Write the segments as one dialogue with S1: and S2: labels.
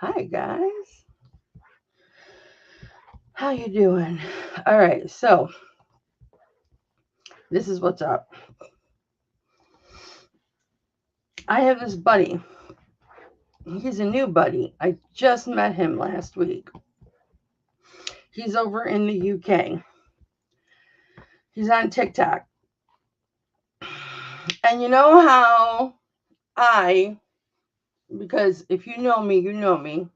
S1: Hi guys. How you doing? All right, so this is what's up. I have this buddy. He's a new buddy. I just met him last week. He's over in the UK. He's on TikTok. And you know how because if you know me, you know me.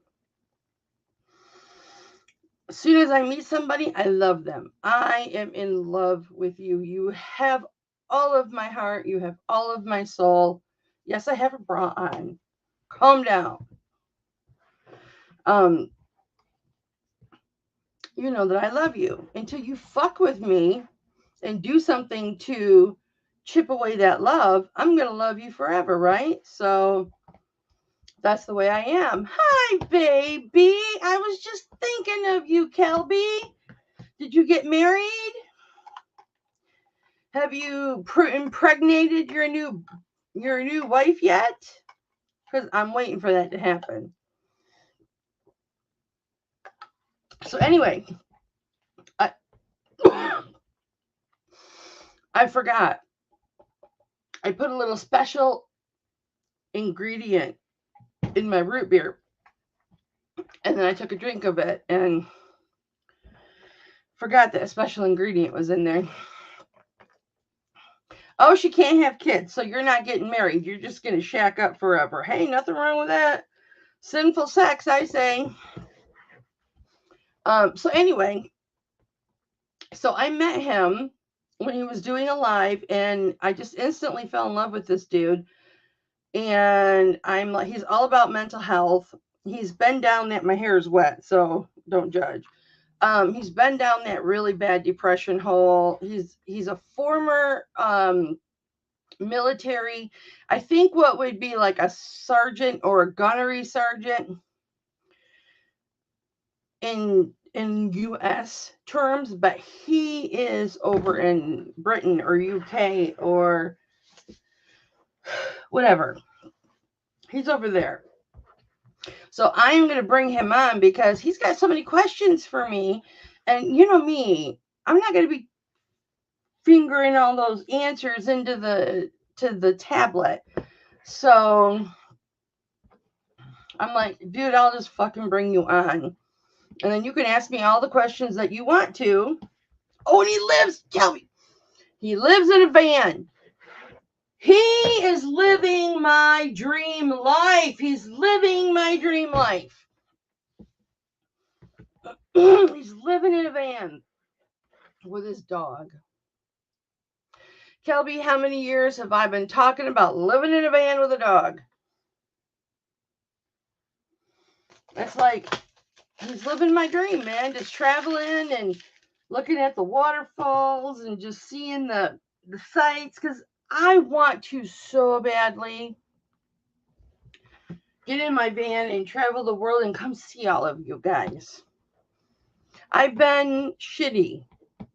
S1: As soon as I meet somebody, I love them. I am in love with you. You have all of my heart. You have all of my soul. Yes, I have a bra on. Calm down. Um, you know that I love you. Until you fuck with me and do something to chip away that love, I'm going to love you forever, right? So that's the way I am. Hi, baby. I was just thinking of you, Kelby. Did you get married? Have you impregnated your new wife yet? Because I'm waiting for that to happen. So anyway, I I forgot. I put a little special ingredient in my root beer, and then I took a drink of it and forgot that a special ingredient was in there. Oh, she can't have kids, so you're not getting married. You're just gonna shack up forever. Hey, nothing wrong with that. Sinful sex, I say. So anyway, so I met him when he was doing a live, and I just instantly fell in love with this dude. And I'm like, he's all about mental health. He's been down that, my hair is wet, so don't judge. He's been down that really bad depression hole. He's a former military, I think what would be like a sergeant or a gunnery sergeant in US terms, but he is over in Britain or UK or whatever. He's over there. So I'm going to bring him on because he's got so many questions for me. And you know me, I'm not going to be fingering all those answers into the tablet. So I'm like, dude, I'll just fucking bring you on. And then you can ask me all the questions that you want to. Oh, and he lives in a van. He is living my dream life. He's living my dream life. He's living in a van with his dog. Kelby, how many years have I been talking about living in a van with a dog? It's like he's living my dream, man. Just traveling and looking at the waterfalls and just seeing the sights, because I want to so badly get in my van and travel the world and come see all of you guys. I've been shitty.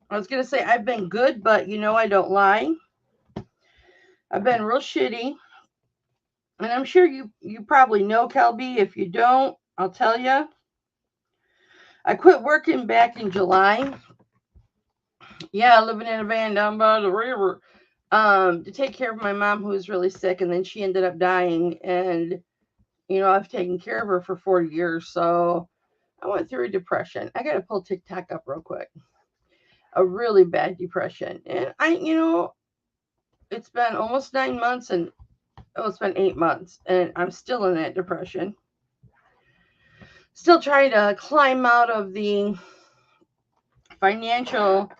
S1: I was going to say I've been good, but you know I don't lie. I've been real shitty. And I'm sure you probably know, Kelby. If you don't, I'll tell you. I quit working back in July. Yeah, living in a van down by the river. To take care of my mom who was really sick, and then she ended up dying. And you know, I've taken care of her for 40 years, so I went through a depression. I got to pull TikTok up real quick. A really bad depression, and it's been almost 9 months, and it's been 8 months, and I'm still in that depression. Still trying to climb out of the financial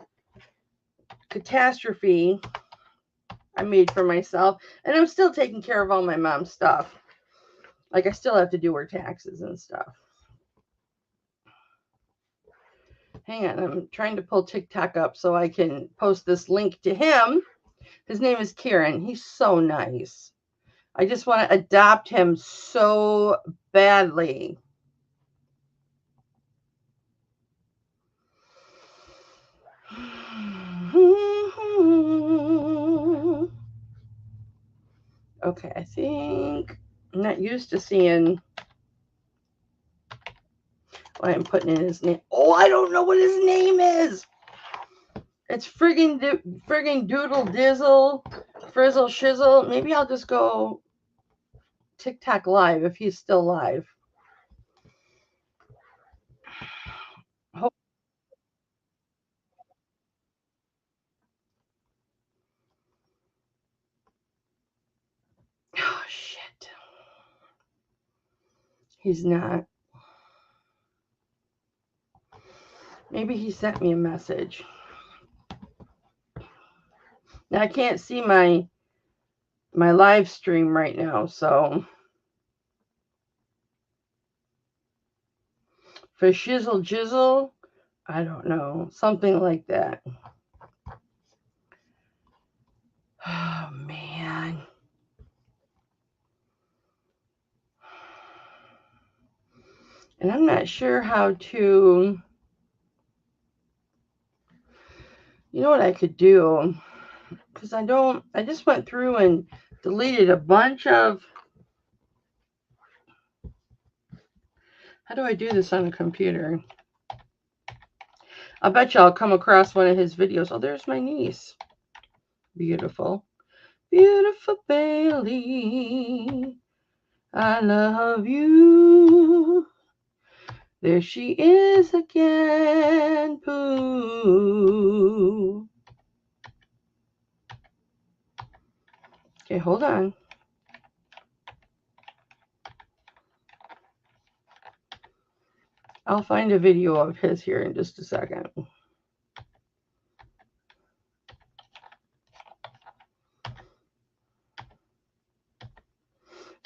S1: catastrophe I made for myself, and I'm still taking care of all my mom's stuff. Like, I still have to do her taxes and stuff. Hang on, I'm trying to pull TikTok up so I can post this link to him. His name is Kieran. He's so nice. I just want to adopt him so badly. Okay, I think I'm not used to seeing why I'm putting in his name. Oh, I don't know what his name is. It's friggin' Doodle Dizzle, Frizzle Shizzle. Maybe I'll just go TikTok live if he's still live. Oh, shit. He's not. Maybe he sent me a message. Now I can't see my live stream right now, so for Shizzle Jizzle, I don't know, something like that. Oh man. And I'm not sure how to, you know what I could do? Because I just went through and deleted a bunch of, how do I do this on a computer? I bet you I'll come across one of his videos. Oh, there's my niece. Beautiful. Beautiful Bailey. I love you. There she is again. Pooh. Okay, hold on. I'll find a video of his here in just a second.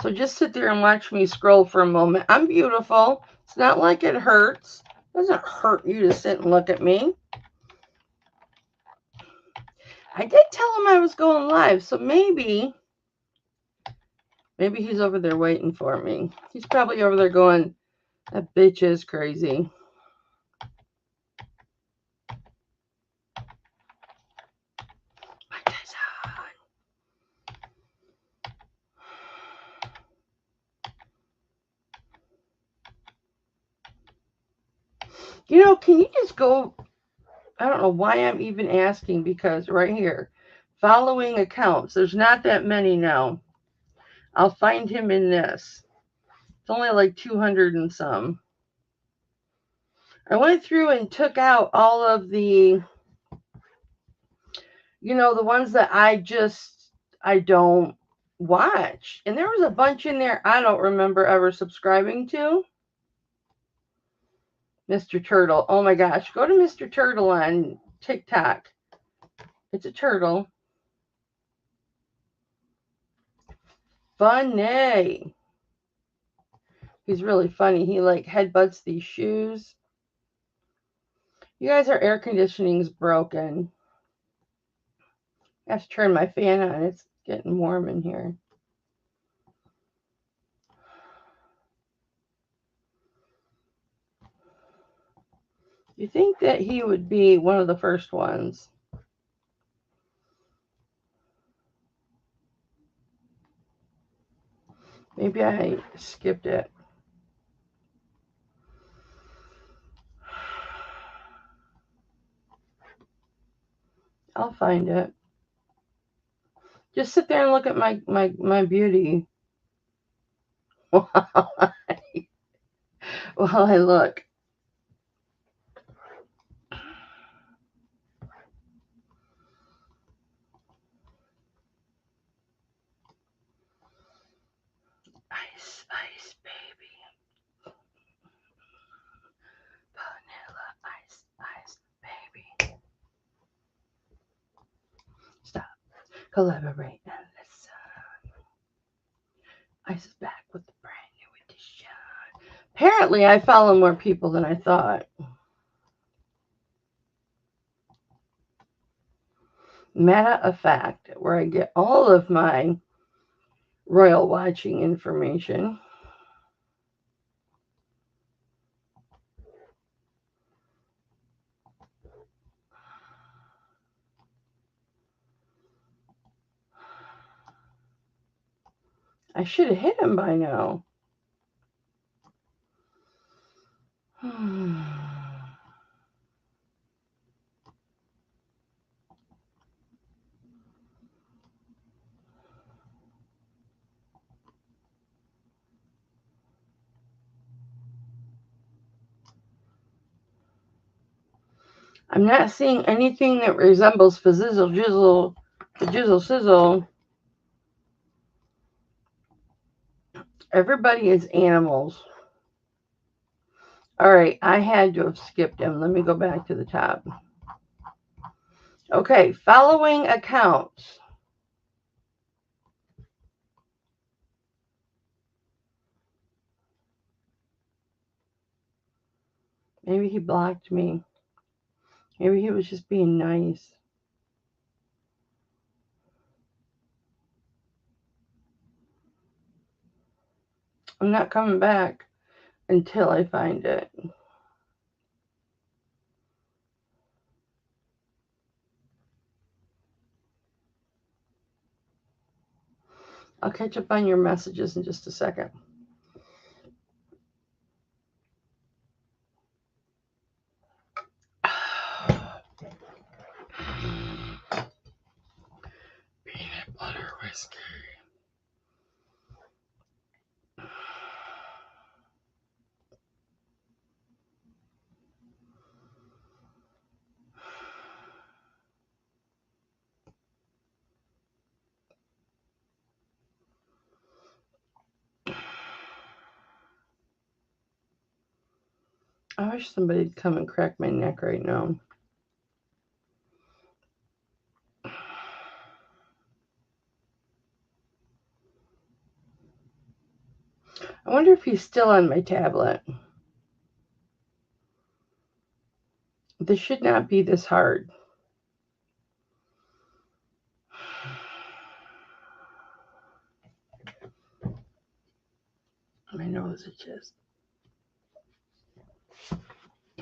S1: So just sit there and watch me scroll for a moment. I'm beautiful. It's not like it hurts. It doesn't hurt you to sit and look at me. I did tell him I was going live, so maybe he's over there waiting for me. He's probably over there going, that bitch is crazy. You know, can you just go, I don't know why I'm even asking, because right here, following accounts, there's not that many now. I'll find him in this. It's only like 200 and some. I went through and took out all of the, you know, the ones that I don't watch. And there was a bunch in there I don't remember ever subscribing to. Mr. Turtle. Oh my gosh. Go to Mr. Turtle on TikTok. It's a turtle. Funny. He's really funny. He like headbutts these shoes. You guys, our air conditioning's broken. I have to turn my fan on. It's getting warm in here. You think that he would be one of the first ones? Maybe I skipped it. I'll find it. Just sit there and look at my beauty. While I look. Ice, ice, baby. Vanilla ice, ice, baby. Stop. Collaborate and listen. Ice is back with the brand new edition. Apparently, I follow more people than I thought. Matter of fact, where I get all of my royal watching information. I should have hit him by now. I'm not seeing anything that resembles Fizzizzle Jizzle, the Jizzle Sizzle. Everybody is animals. All right, I had to have skipped him. Let me go back to the top. Okay, following accounts. Maybe he blocked me. Maybe he was just being nice. I'm not coming back until I find it. I'll catch up on your messages in just a second. Peanut butter whiskey. I wish somebody'd come and crack my neck right now. I wonder if he's still on my tablet. This should not be this hard. My nose itches.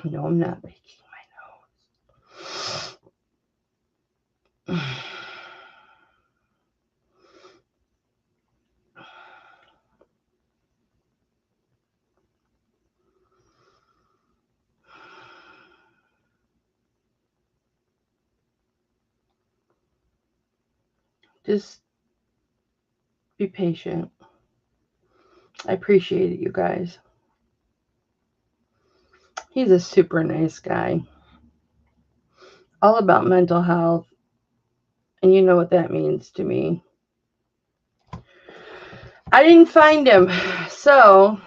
S1: No, I'm not making my nose. Just be patient. I appreciate it, you guys. He's a super nice guy. All about mental health. And you know what that means to me. I didn't find him. So,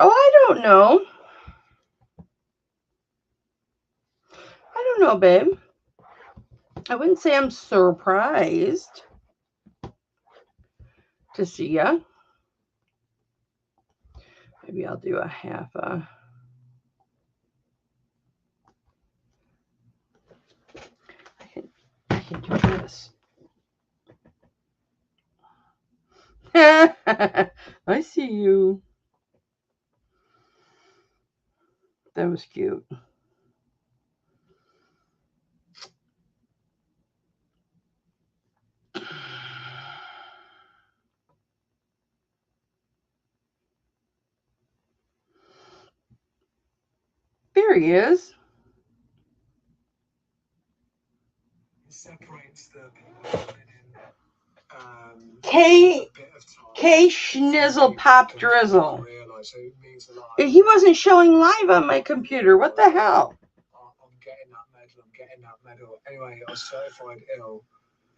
S1: I don't know. I don't know, babe. I wouldn't say I'm surprised to see ya. Maybe I'll do a half a. I can do this. I see you. That was cute. There he is. K Schnizzle Pop Drizzle. He wasn't showing live on my computer. What the hell?
S2: I'm getting that medal. Anyway, I was certified ill,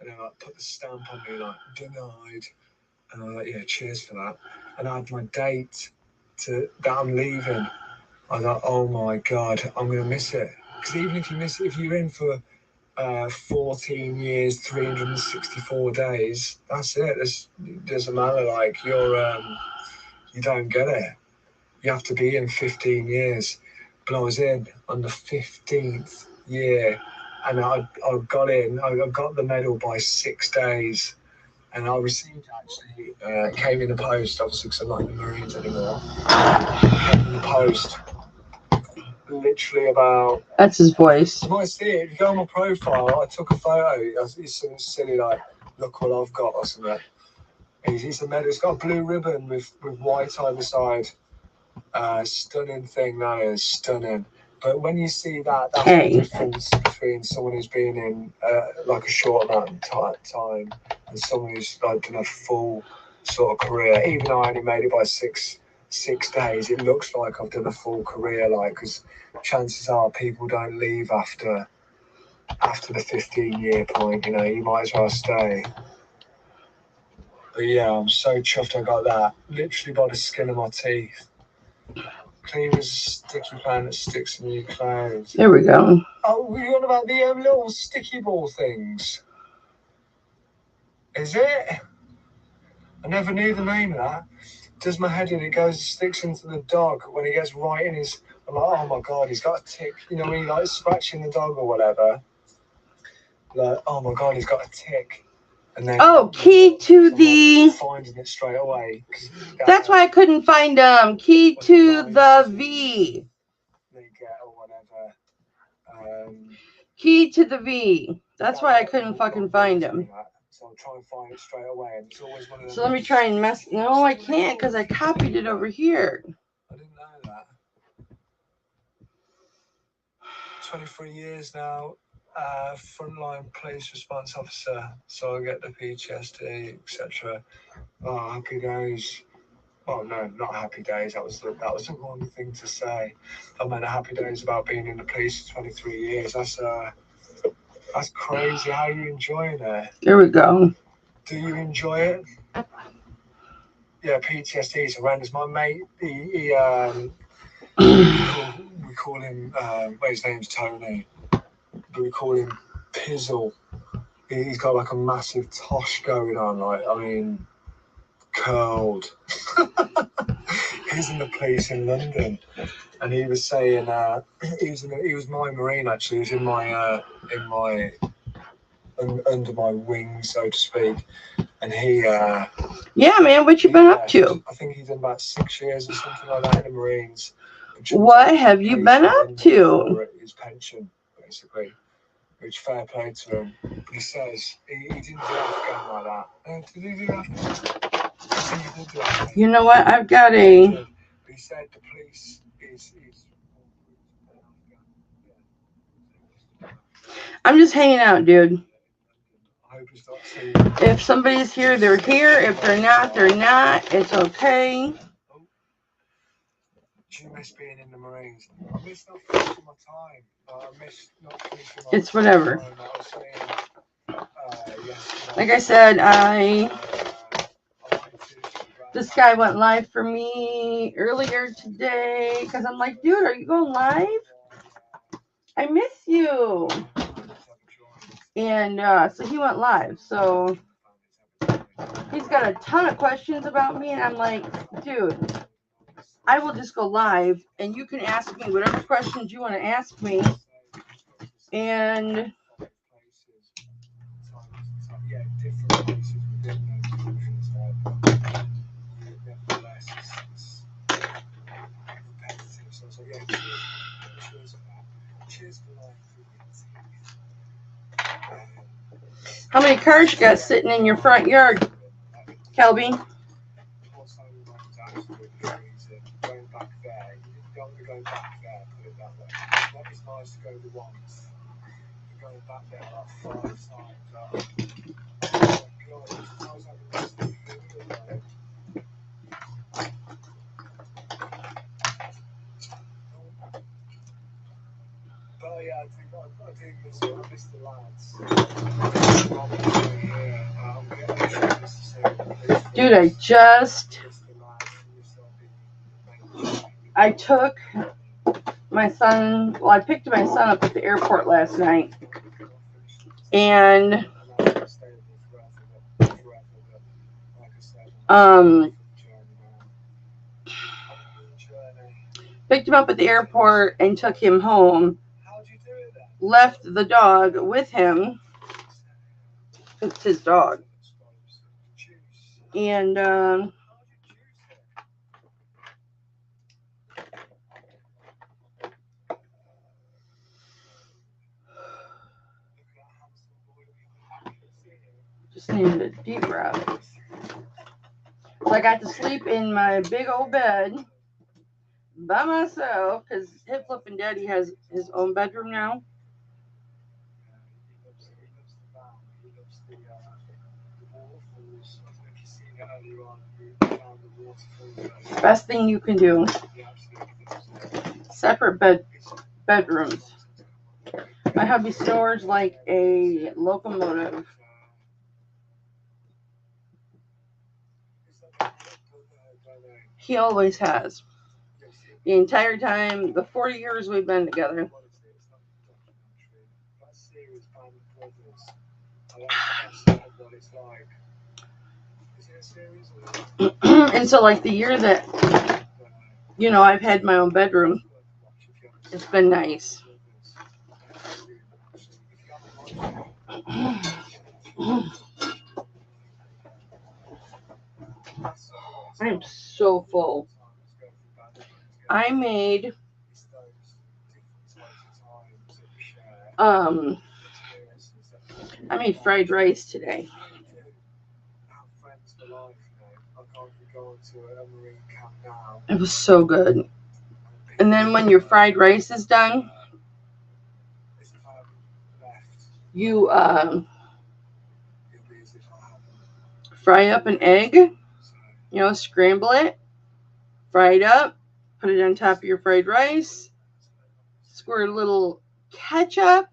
S2: and then I put the stamp on me, like, denied. And I'm like, yeah, cheers for that. And I had my date that I'm leaving. I was like, oh my God, I'm going to miss it. Because even if you miss it, if you're in for 14 years, 364 days, that's it. It doesn't matter, like, you don't get it. You have to be in 15 years. But I was in on the 15th year, and I got in. I got the medal by 6 days, and I received came in the post, obviously, because I'm not in the Marines anymore. Came in the post, literally about.
S1: That's his voice.
S2: You might see it. If you go on my profile, I took a photo. It's something silly like, look what I've got or something. He's a medal. It's got a blue ribbon with white either side. Stunning thing, that is stunning. But when you see that, that's the difference between someone who's been in like a short amount of time and someone who's like done a full sort of career. Even though I only made it by six days, it looks like I've done a full career. Like, because chances are people don't leave after the 15-year point. You know, you might as well stay. But yeah, I'm so chuffed I got that. Literally by the skin of my teeth. Clean as a sticky pan that sticks in your clothes.
S1: There we go.
S2: Oh, were you on about the little sticky ball things? Is it? I never knew the name of that. Does my head in, it goes, sticks into the dog when he gets right in his. I'm like, oh my god, he's got a tick. You know, when he like scratching the dog or whatever. Like, oh my god, he's got a tick. And then,
S1: key to the.
S2: Finding it straight away.
S1: That's why I couldn't find key to the V.
S2: They get or whatever.
S1: Key to the V. That's why I couldn't fucking find him.
S2: So I'll try and find it straight away. And it's always one of them.
S1: So let me try and mess. No, I can't because I copied it over here.
S2: I didn't know that. 23 years now. Frontline police response officer, so I get the PTSD, etc. Oh, happy days. Well, no, not happy days. That was the wrong thing to say. I meant happy days about being in the police for 23 years. That's crazy. How are you enjoying it?
S1: There we go.
S2: Do you enjoy it? Yeah, PTSD is horrendous. My mate, we call him. Well, his name's Tony. But we call him Pizzle. He's got like a massive tosh going on, like, I mean, curled. He's in the police in London, and he was saying he was my Marine actually. He was in my under my wing, so to speak. And he
S1: yeah, man, what you been up to?
S2: I think he's done about 6 years or something like that in the Marines.
S1: What have you been up to?
S2: His pension, basically. Which fair play to him. But he says he didn't do Afghan like that. Did he do Afghan? He did do Afghan.
S1: You know what? I've got a.
S2: But he said the police is.
S1: I'm just hanging out, dude.
S2: I hope he's not seeing.
S1: If somebody's here, they're here. If they're not, they're not. It's okay.
S2: Do you miss being in the Marines? I miss not finishing my time. I miss not finishing my
S1: It's whatever.
S2: time. I was saying,
S1: like I said, this guy went live for me earlier today because I'm like, dude, are you going live? I miss you. And so he went live. So he's got a ton of questions about me, and I'm like, dude, I will just go live, and you can ask me whatever questions you want to ask me. And how many cars you got sitting in your front yard, Kelby?
S2: Going back there, you don't want to go back there, put it that way. That is nice to go the once. You're going back there like 5 times. Oh yeah, I miss the lads.
S1: Dude, I took my son, well, I picked my son up at the airport last night, and picked him up at the airport and took him home, left the dog with him, it's his dog, and just needed a deep breath. So I got to sleep in my big old bed by myself because Hipflippin' Daddy has his own bedroom now. Best thing you can do. Separate bedrooms. My hubby snores like a locomotive. He always has. The entire time, the 40 years we've been together. And so, like, the year that, you know, I've had my own bedroom, it's been nice. I'm so full. I made fried rice today. It was so good. And then when your fried rice is done, you fry up an egg, you know, scramble it, fry it up, put it on top of your fried rice, squirt a little ketchup.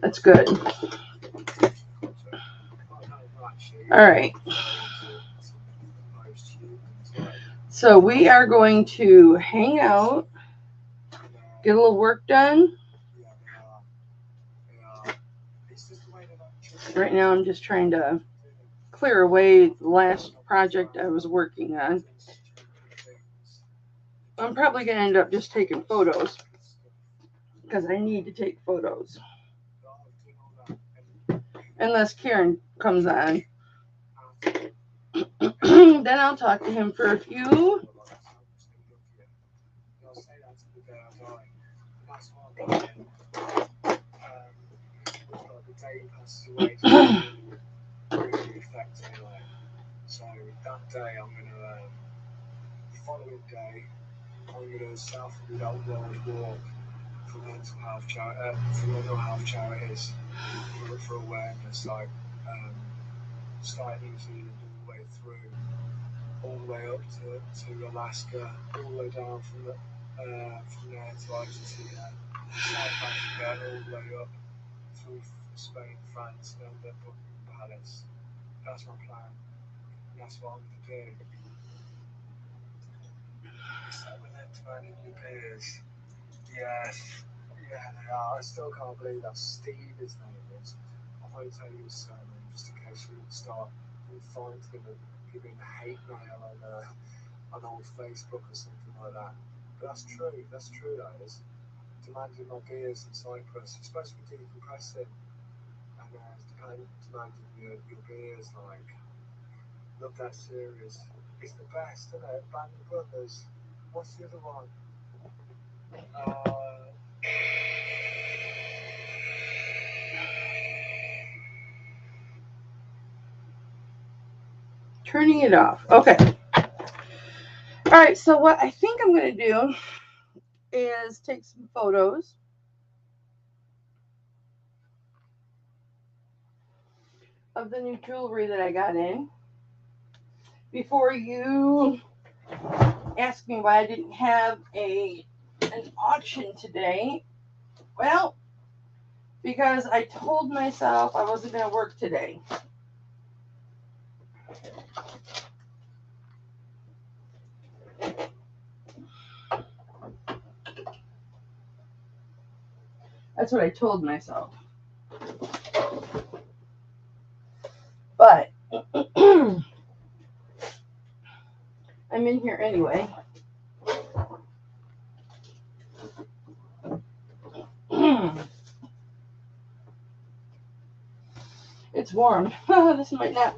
S1: That's good. All right. So we are going to hang out, get a little work done. Right now I'm just trying to clear away the last project I was working on. I'm probably going to end up just taking photos because I need to take photos. Unless Kieran comes on. Then I'll talk to him for a few.
S2: So that day I'm going to, the following day, I'm going to South of the Old World walk for mental health charities for awareness, like starting New Zealand all the way up to Alaska, all the way down from there to Argentina, South Africa, all the way up through Spain, France, and then Buckingham Palace. That's my plan. That's what I'm going to do. So we're meant to manage your peers. Yes. Yeah, they are. I still can't believe that Steve, his name is. I won't tell you his surname just in case you start finding him and giving a hate mail on old Facebook or something like that. But that's true. That's true, that is. Demanding my beers in Cyprus. You're supposed to be decompressing. And demanding your beers, like. Love that series. It's the best, isn't it? Band of Brothers. What's the other one?
S1: Turning it off. Okay. All right. So what I think I'm going to do is take some photos. Of the new jewelry that I got in. Before you ask me why I didn't have an auction today, well, because I told myself I wasn't going to work today. That's what I told myself. But I'm in here anyway. It's it's warm. This might not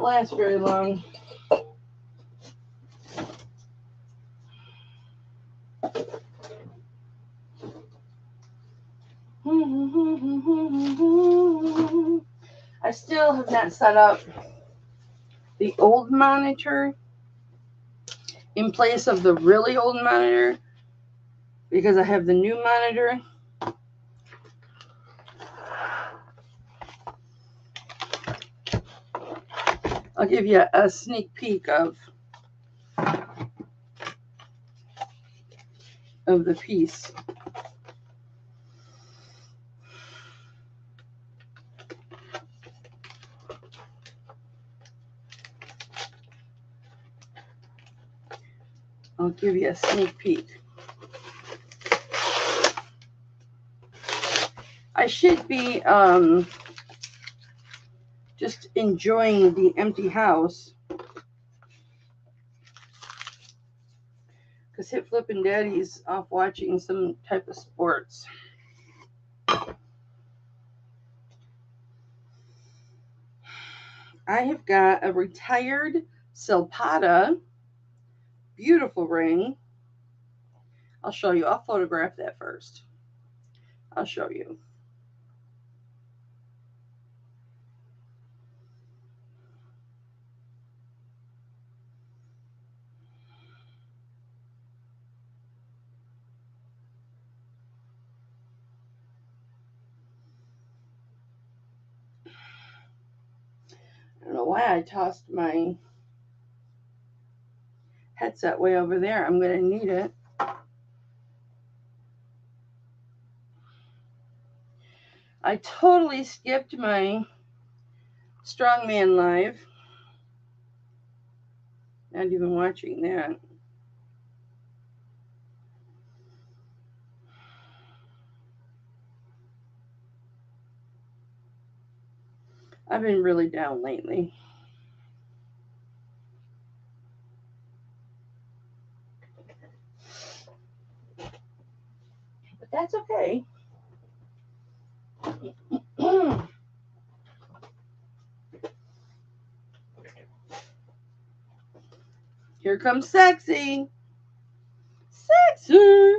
S1: last very long. I still have not set up the old monitor in place of the really old monitor because I have the new monitor. I'll give you a sneak peek of the piece. I'll give you a sneak peek. I should be just enjoying the empty house because Hip Flippin' Daddy's off watching some type of sports. I have got a retired Silpada, beautiful ring. I'll show you. I'll photograph that first. I'll show you. I don't know why I tossed my headset way over there. I'm going to need it. I totally skipped my Strongman Live. Not even watching that. I've been really down lately. But that's okay. Here comes sexy. Sexy.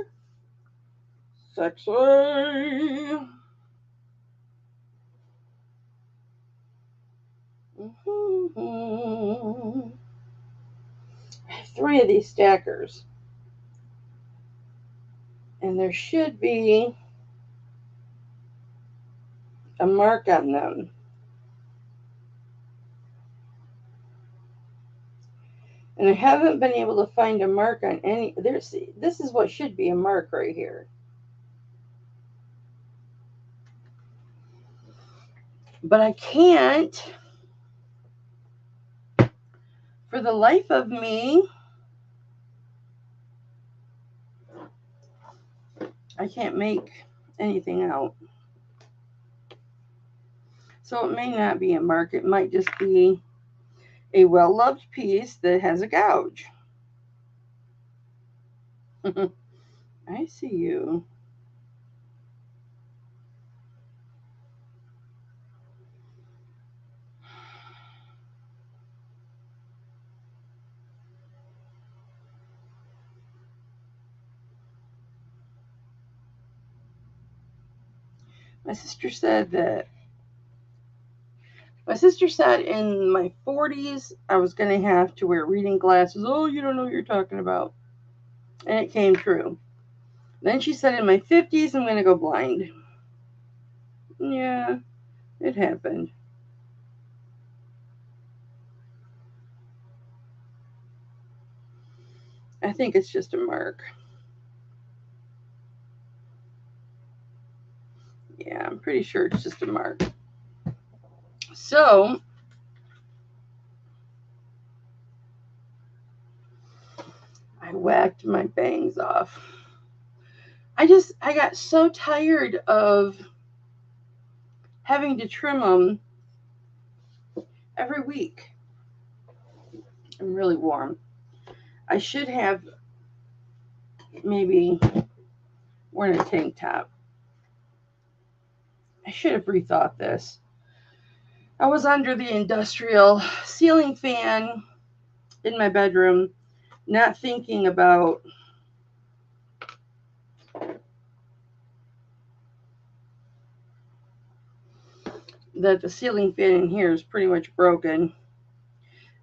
S1: Sexy. I have 3 of these stackers. And there should be a mark on them. And I haven't been able to find a mark on any. This is what should be a mark right here. But I can't, for the life of me, I can't make anything out. So it may not be a mark. It might just be a well-loved piece that has a gouge. I see you. My sister said in my 40s I was going to have to wear reading glasses. Oh, you don't know what you're talking about. And it came true. Then she said in my 50s I'm going to go blind. Yeah, it happened. I think it's just a mark. Yeah, I'm pretty sure it's just a mark. So, I whacked my bangs off. I got so tired of having to trim them every week. I'm really warm. I should have maybe worn a tank top. I should have rethought this. I was under the industrial ceiling fan in my bedroom, not thinking about that the ceiling fan in here is pretty much broken.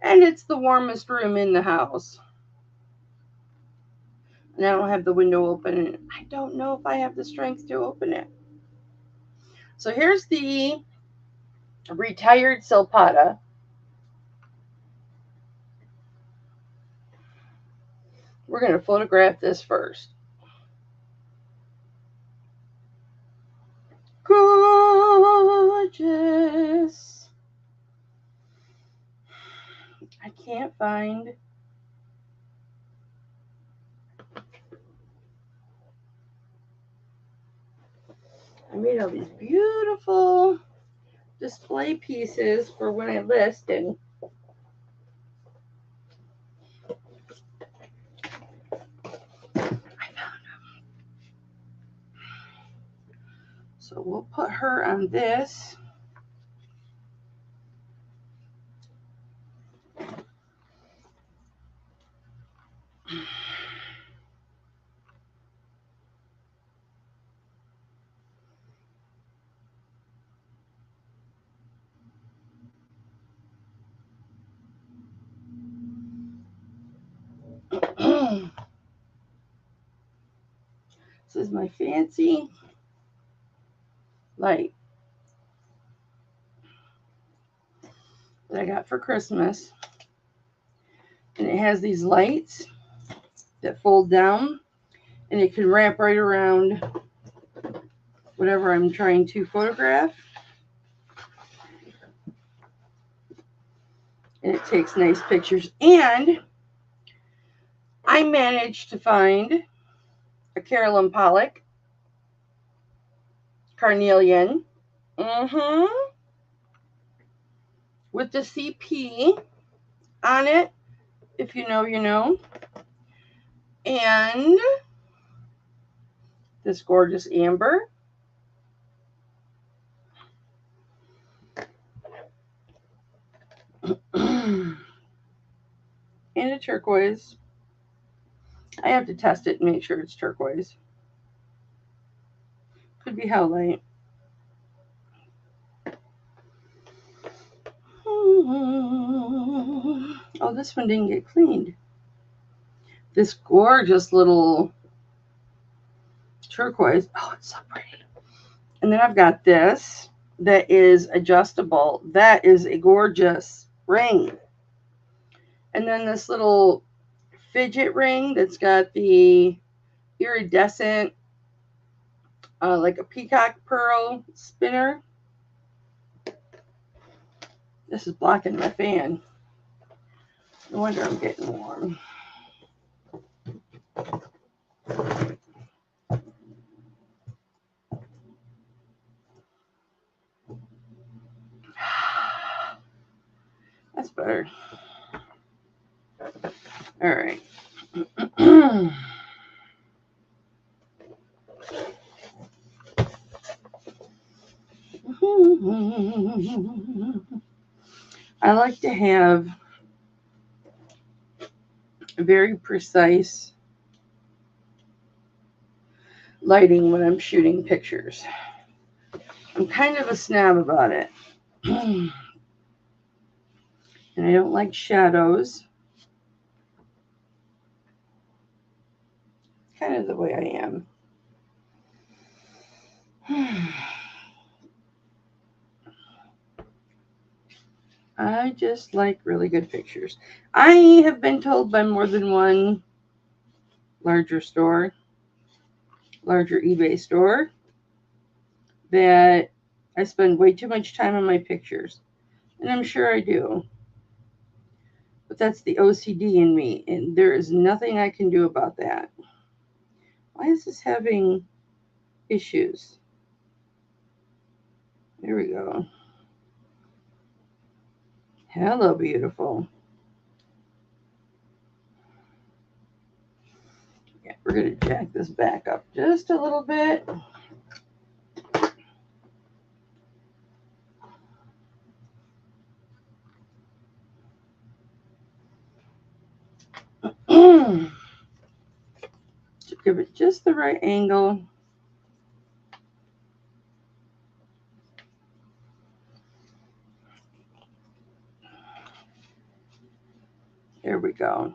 S1: And it's the warmest room in the house. And I don't have the window open, and I don't know if I have the strength to open it. So here's the retired Silpata. We're going to photograph this first. Gorgeous. I can't find. I made all these beautiful display pieces for when I list, and I found them. So we'll put her on this. This is my fancy light that I got for Christmas. And it has these lights that fold down, and it can wrap right around whatever I'm trying to photograph. And it takes nice pictures. And I managed to find a Carolyn Pollock carnelian. With the CP on it. If you know, you know. And this gorgeous amber. And a turquoise. I have to test it and make sure it's turquoise. Could be howlite. Oh, this one didn't get cleaned. This gorgeous little turquoise. Oh, it's so pretty. And then I've got this that is adjustable. That is a gorgeous ring. And then this little fidget ring that's got the iridescent, like a peacock pearl spinner. This is blocking my fan. No wonder I'm getting warm. That's better. All right. I like to have very precise lighting when I'm shooting pictures. I'm kind of a snob about it. And I don't like shadows. Kind of the way I am. I just like really good pictures. I have been told by more than one larger eBay store, that I spend way too much time on my pictures. And I'm sure I do. But that's the OCD in me, and there is nothing I can do about that. Why is this having issues? There we go. Hello, beautiful. Yeah, we're going to jack this back up just a little bit. give it just the right angle. There we go.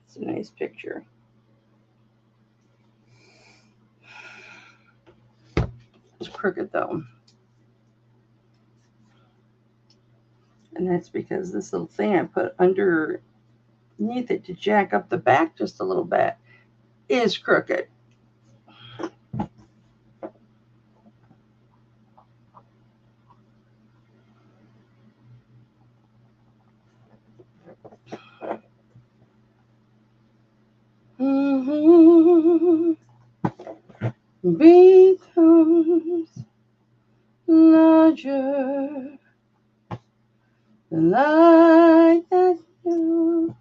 S1: It's a nice picture. It's crooked though. And that's because this little thing I put underneath it to jack up the back just a little bit is crooked. Becomes larger the light that you.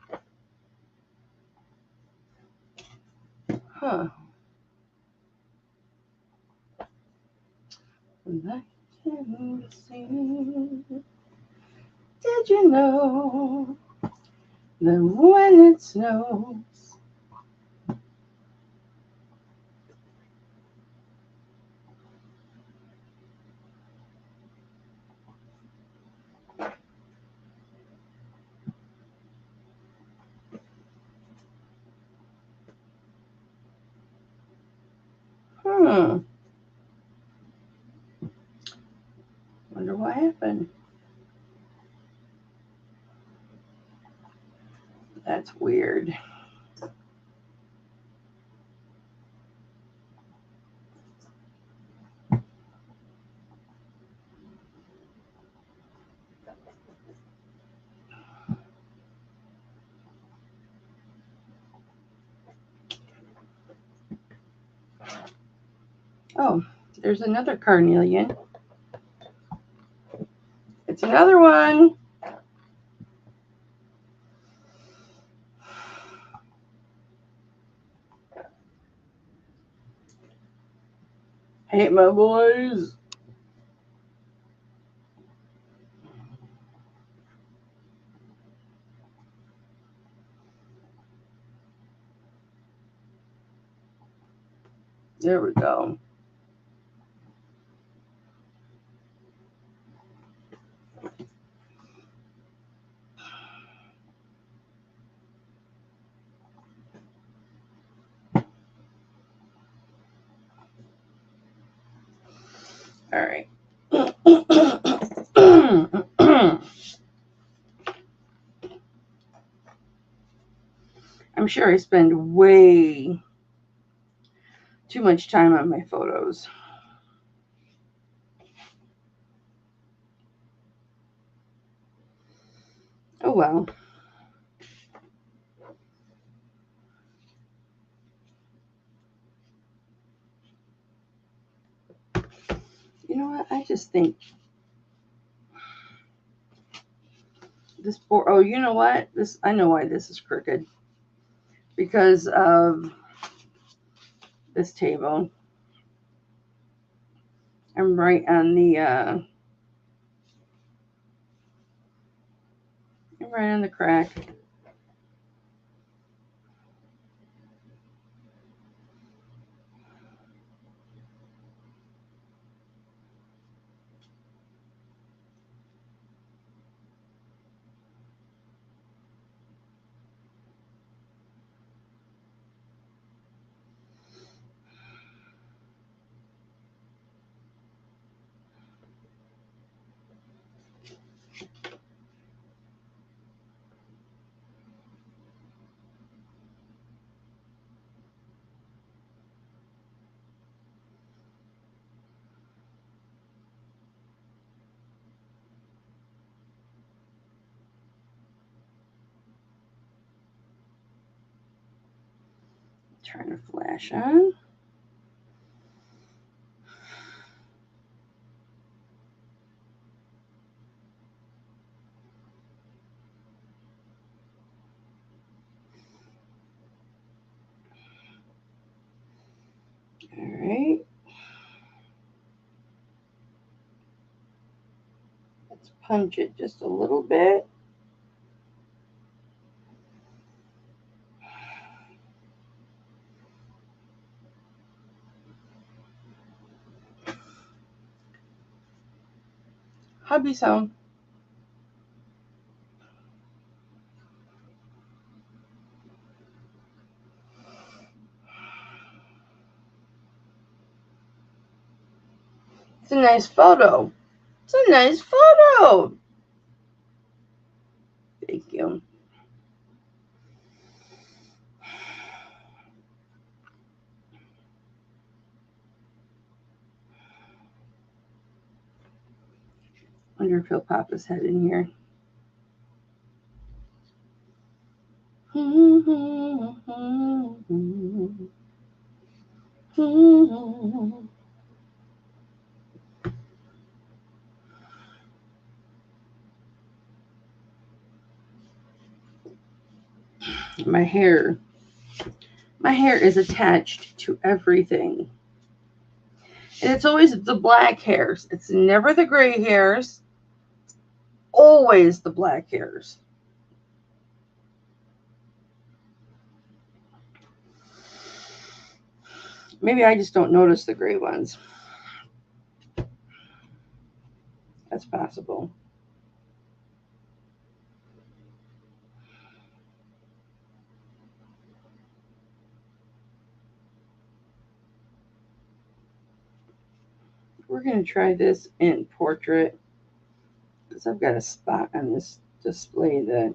S1: Huh. I can see. Did you know that when it snows, wonder what happened. That's weird. Oh, there's another carnelian. It's another one. Hey, my boys. There we go. All right. I'm sure I spend way too much time on my photos. Oh well. You know what? I just think this board. Oh, you know what? I know why this is crooked. Because of this table. I'm right on the crack. Turn the flash on. All right. Let's punch it just a little bit. Hubby sound. It's a nice photo. It's a nice photo. Thank you. Wonder if he'll pop his head in here. My hair is attached to everything. And it's always the black hairs. It's never the gray hairs. Always the black hairs. Maybe I just don't notice the gray ones. That's possible. We're going to try this in portrait because I've got a spot on this display that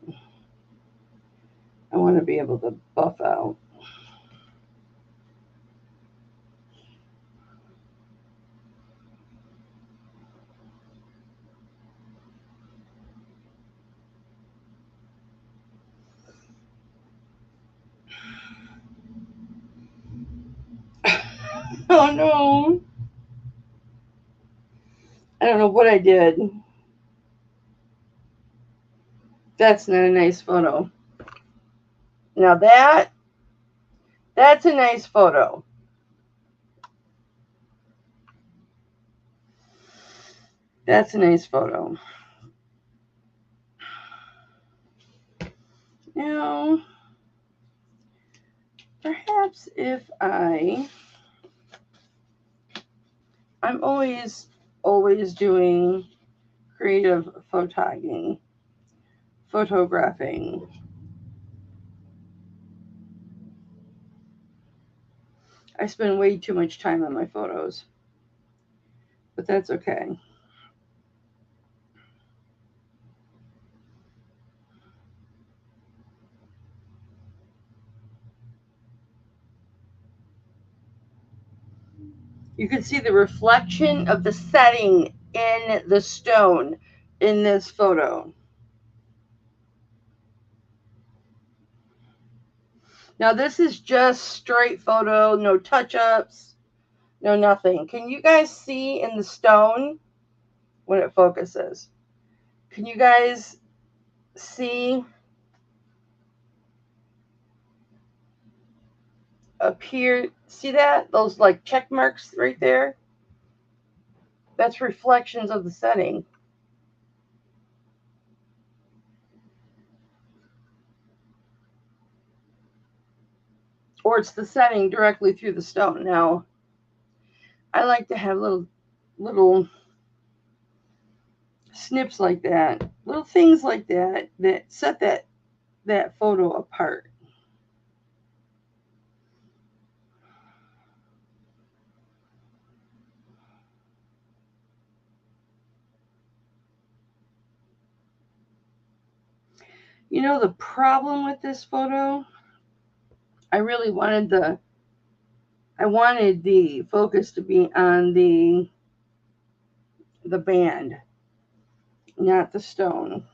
S1: I want to be able to buff out. Oh no. I don't know what I did. That's not a nice photo. Now that's a nice photo. That's a nice photo. Now, perhaps if I'm always doing creative photographing. I spend way too much time on my photos, but that's okay. You can see the reflection of the setting in the stone in this photo. Now this is just straight photo, no touch-ups, no nothing. Can you guys see in the stone when it focuses? Can you guys see up here? See that? Those like check marks right there? That's reflections of the setting. Or it's the setting directly through the stone. Now, I like to have little snips like that, little things like that that set that photo apart. You know the problem with this photo? I really wanted the focus to be on the band, not the stone.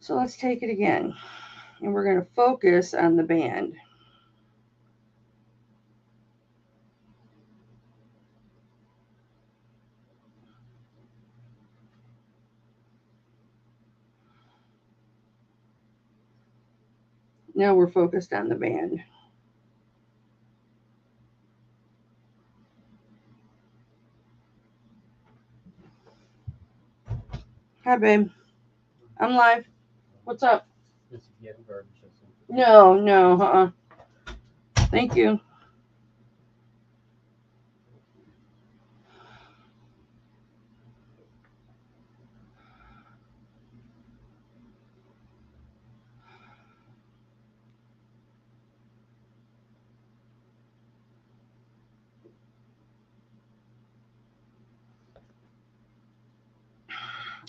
S1: So let's take it again. And we're going to focus on the band. Now we're focused on the band. Hi, babe. I'm live. What's up? No, no, Thank you.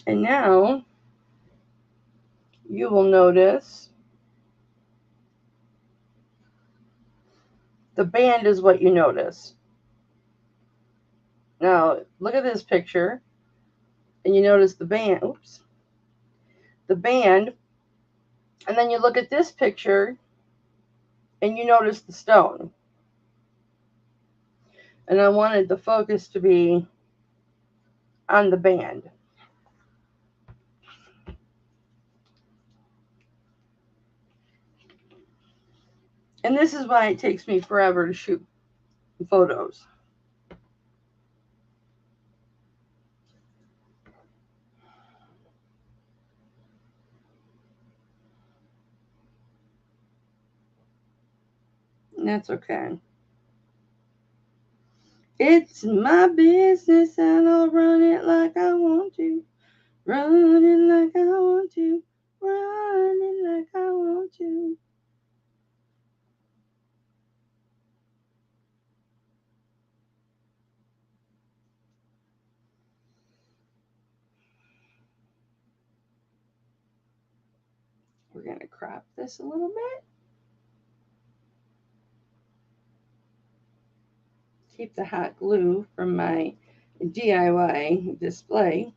S1: And now you will notice the band is what you notice. Now look at this picture and you notice the band. Oops. The band. And then you look at this picture and you notice the stone. And I wanted the focus to be on the band. And this is why it takes me forever to shoot photos. And that's okay. It's my business and I'll run it like I want to. Run it like I want to. Run it like I want to. We're going to crop this a little bit. Keep the hot glue from my DIY display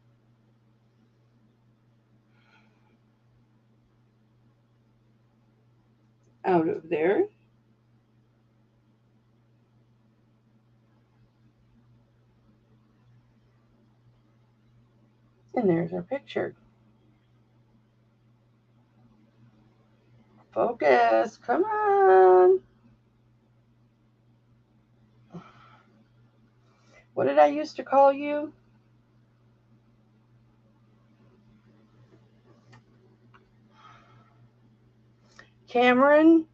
S1: out of there. And there's our picture. Focus, come on. What did I used to call you? Cameron?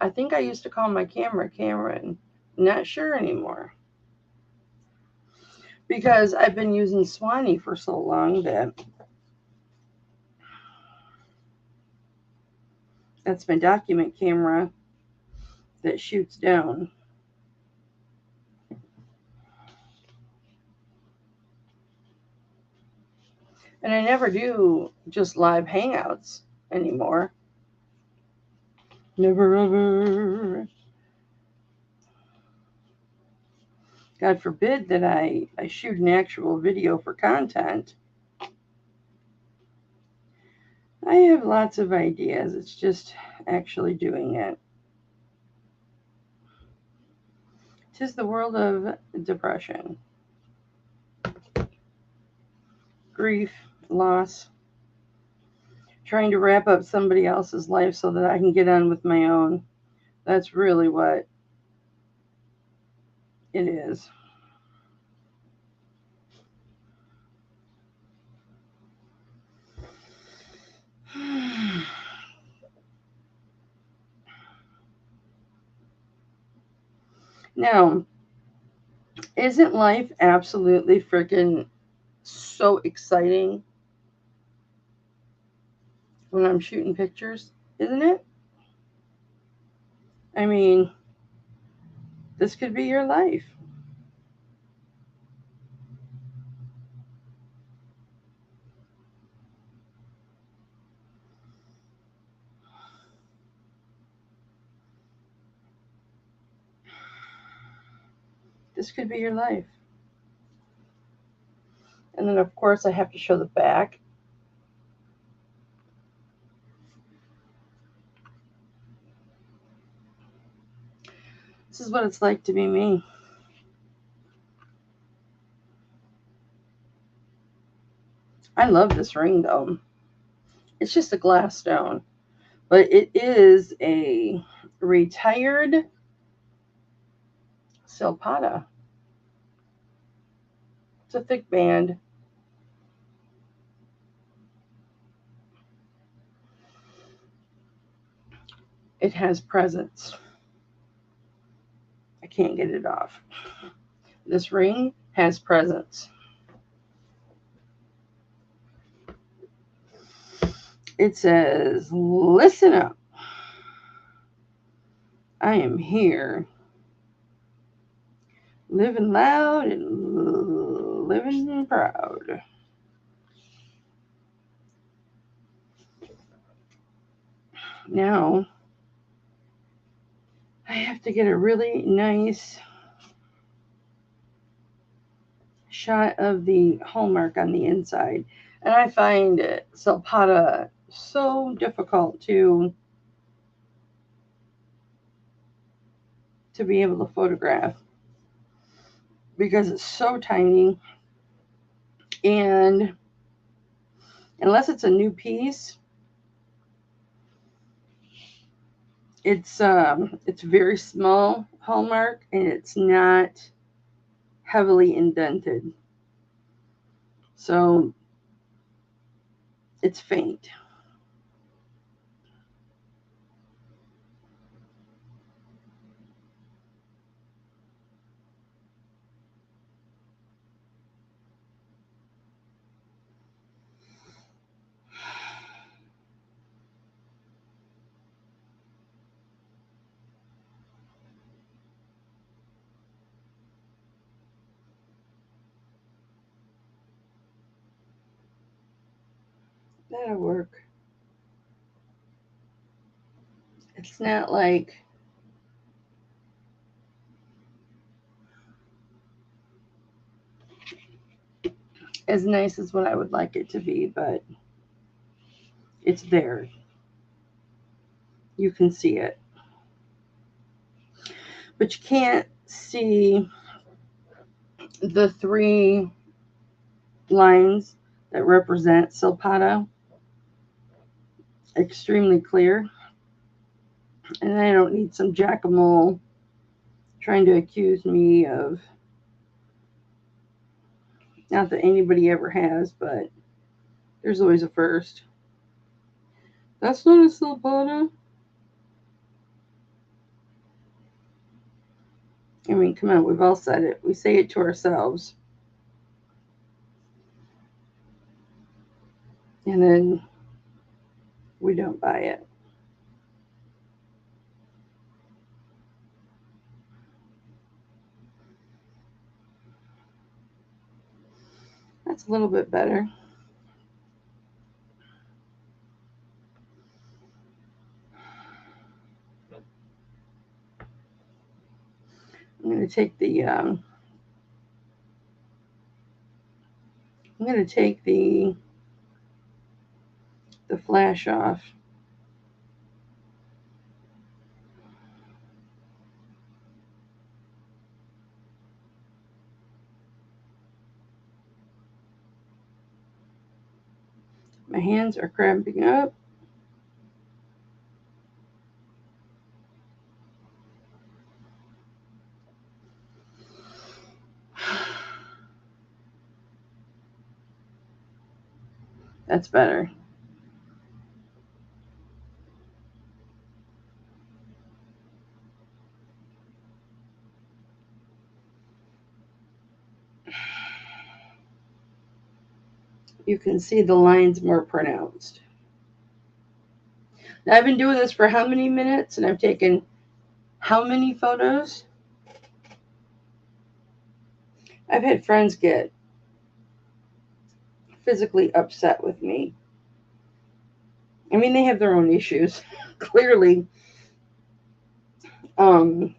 S1: I think I used to call my camera Cameron. Not sure anymore. Because I've been using Swanee for so long that that's my document camera that shoots down. And I never do just live hangouts anymore. Never ever. God forbid that I shoot an actual video for content. I have lots of ideas. It's just actually doing it. 'Tis the world of depression, grief, loss, trying to wrap up somebody else's life so that I can get on with my own. That's really what it is. Now, isn't life absolutely freaking so exciting when I'm shooting pictures? Isn't it? I mean, this could be your life. This could be your life. And then, of course, I have to show the back. This is what it's like to be me. I love this ring, though. It's just a glass stone, but it is a retired Silpata. It's a thick band. It has presence. I can't get it off. This ring has presence. It says, listen up. I am here. Living loud and living proud. Now, I have to get a really nice shot of the hallmark on the inside. And I find Zapata so difficult to be able to photograph because it's so tiny, and unless it's a new piece, it's very small hallmark and it's not heavily indented, so it's faint. That'll work. It's not like as nice as what I would like it to be, but it's there. You can see it. But you can't see the three lines that represent Silpata extremely clear. And I don't need some jackhamole trying to accuse me of, not that anybody ever has, but there's always a first. That's not a Silpata. I mean, come on, we've all said it. We say it to ourselves. And then we don't buy it. That's a little bit better. I'm going to take the flash off. My hands are cramping up. That's better. You can see the lines more pronounced. Now, I've been doing this for how many minutes, and I've taken how many photos? I've had friends get physically upset with me. I mean, they have their own issues, clearly. Um,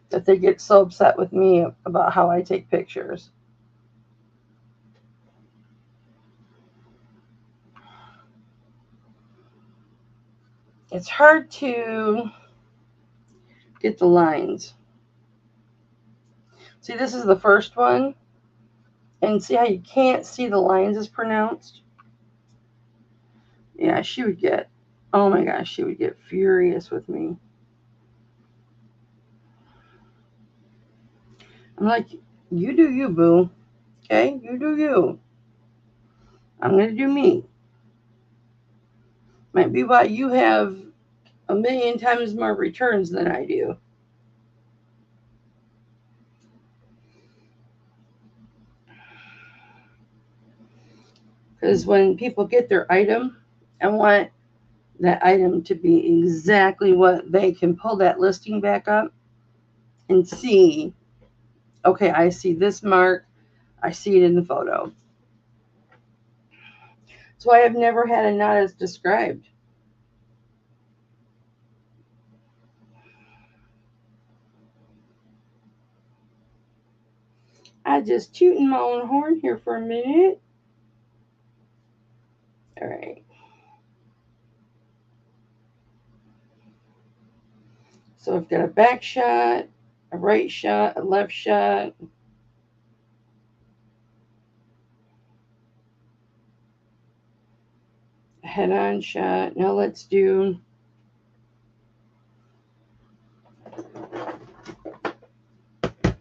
S1: that they get so upset with me about how I take pictures. It's hard to get the lines. See, this is the first one. And see how you can't see the lines as pronounced? Yeah, she would get, oh my gosh, she would get furious with me. I'm like, you do you, boo. Okay? You do you. I'm going to do me. Might be why you have a million times more returns than I do. Because when people get their item, I want that item to be exactly what they can pull that listing back up and see, okay, I see this mark, I see it in the photo. That's why I've never had a not as described. I just tooting my own horn here for a minute. All right. So I've got a back shot, a right shot, a left shot. A head-on shot. Now let's do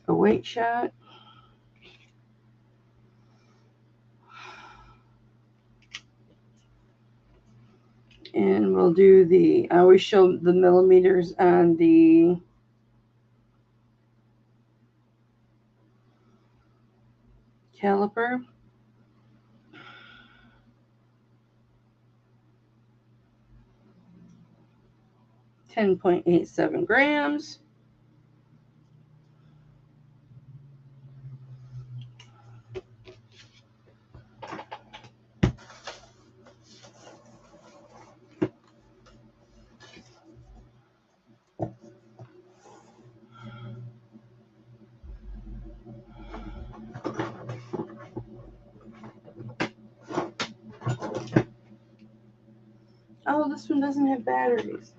S1: a weight shot. And we'll do I always show the millimeters on the caliper. 10.87 grams. Oh, this one doesn't have batteries.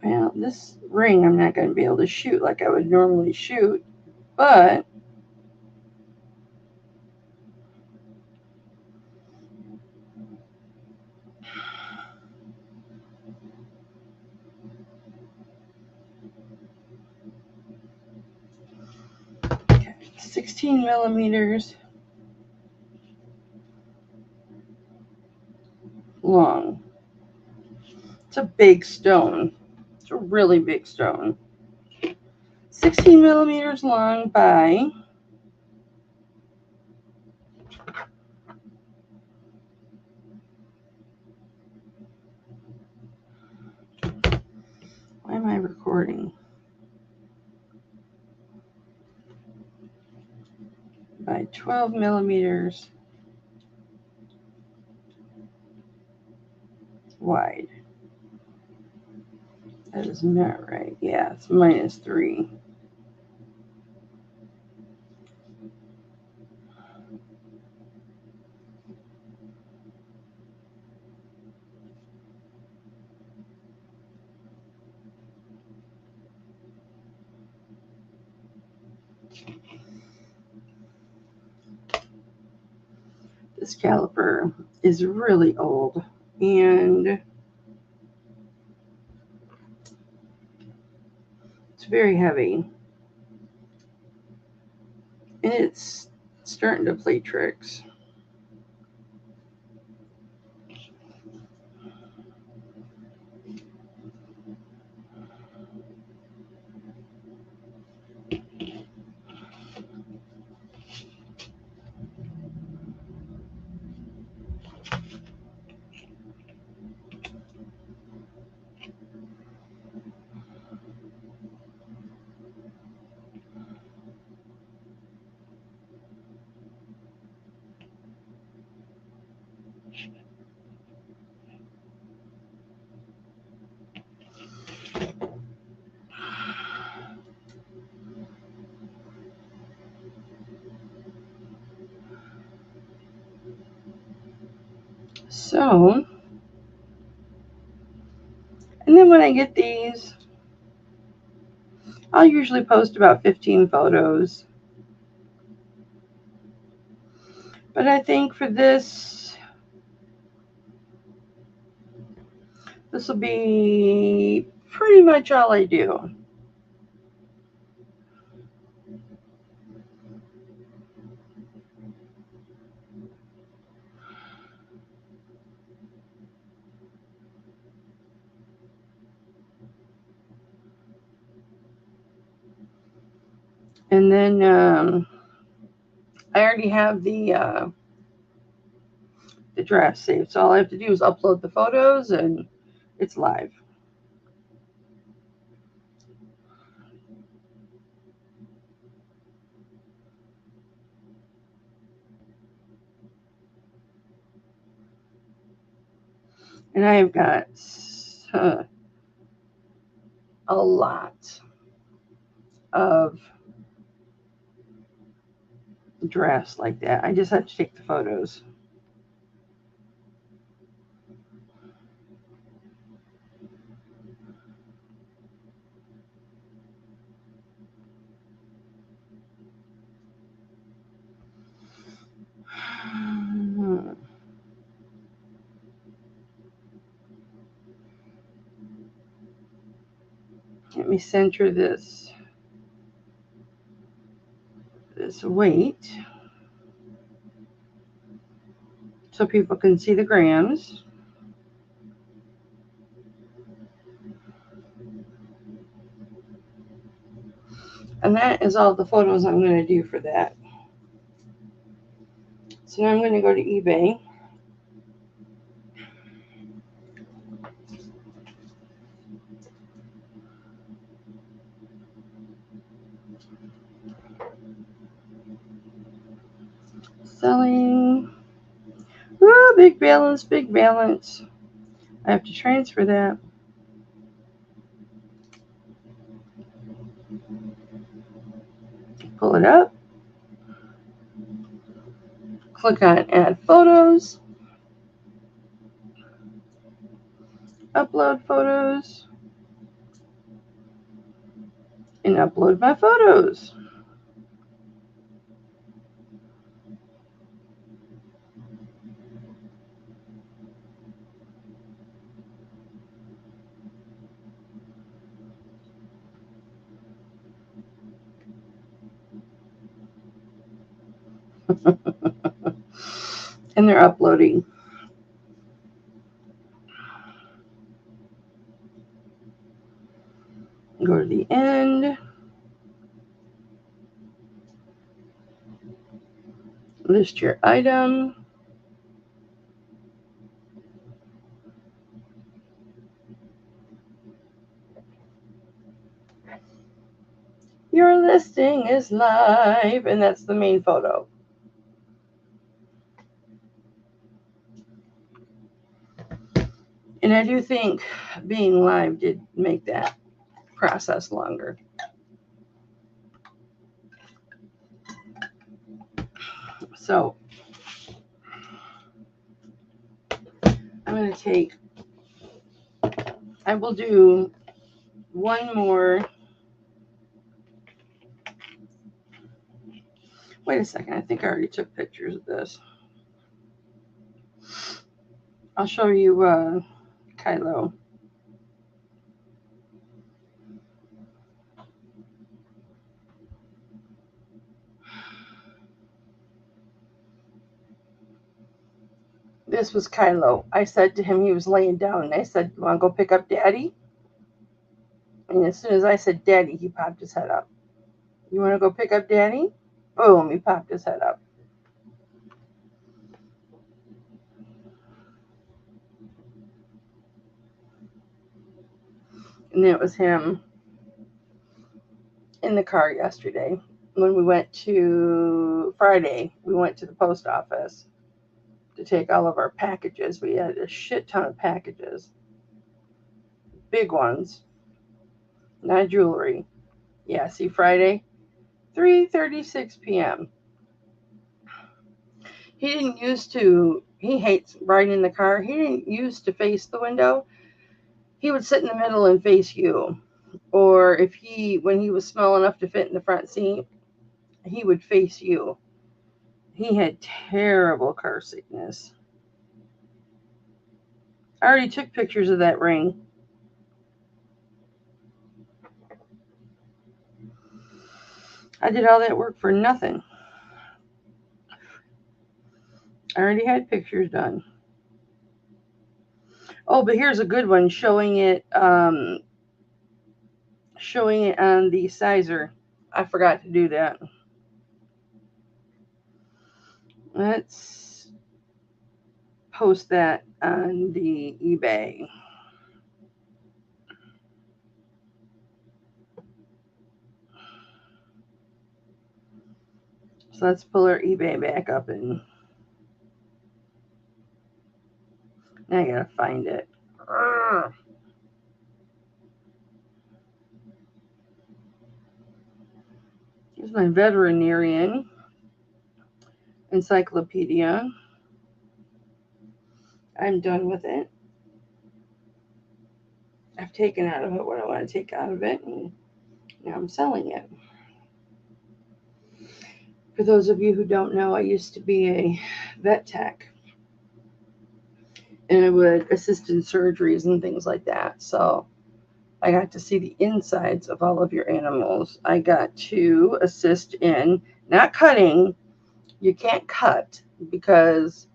S1: Well, this ring I'm not going to be able to shoot like I would normally shoot, but okay, 16 millimeters long. It's a big stone. It's a really big stone. 16 millimeters long by 12 millimeters wide. That is not right. Yeah, it's -3. This caliper is really old and it's very heavy. And it's starting to play tricks. So, and then when I get these, I'll usually post about 15 photos. But I think for this will be pretty much all I do. And then I already have the draft saved. So all I have to do is upload the photos and it's live. And I have got a lot of drafts like that. I just have to take the photos. Let me center this weight so people can see the grams. And that is all the photos I'm going to do for that. So now I'm going to go to eBay. Selling. Ooh, big balance, big balance. I have to transfer that. Pull it up. Click on add photos. Upload photos. And upload my photos. And they're uploading. Go to the end. List your item. Your listing is live, and that's the main photo. And I do think being live did make that process longer. So I'm going to I will do one more. Wait a second. I think I already took pictures of this. I'll show you Kylo. This was Kylo. I said to him, he was laying down, and I said, "You want to go pick up Daddy?" And as soon as I said Daddy, he popped his head up. "You want to go pick up Daddy?" Boom, he popped his head up. And it was him in the car yesterday when we went to Friday. We went to the post office. to take all of our packages. We had a shit ton of packages, big ones, not jewelry. Yeah, see, Friday, 3:36 p.m. He didn't used to. He hates riding in the car. He didn't used to face the window. He would sit in the middle and face you. Or if when he was small enough to fit in the front seat, he would face you. He had terrible car sickness. I already took pictures of that ring. I did all that work for nothing. I already had pictures done. Oh, but here's a good one showing it on the sizer. I forgot to do that. Let's post that on the eBay. So let's pull our eBay back up, and now I gotta find it. Here's my veterinarian encyclopedia. I'm done with it. I've taken out of it what I want to take out of it, and now I'm selling it. For those of you who don't know, I used to be a vet tech, and I would assist in surgeries and things like that. So I got to see the insides of all of your animals. I got to assist in not cutting. You can't cut because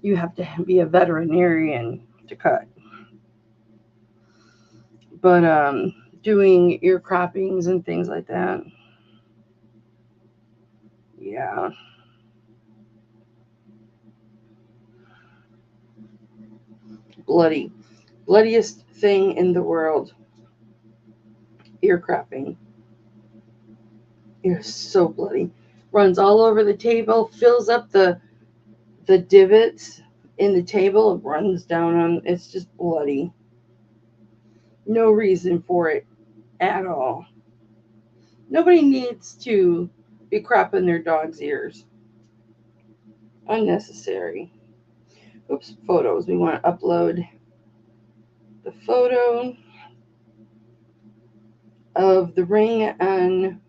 S1: you have to be a veterinarian to cut. But doing ear croppings and things like that. Yeah. Bloody. Bloodiest thing in the world. Ear cropping. It's so bloody. Runs all over the table, fills up the divots in the table, runs down on. It's just bloody. No reason for it at all. Nobody needs to be cropping their dog's ears. Unnecessary. Oops, photos. We want to upload the photo of the ring on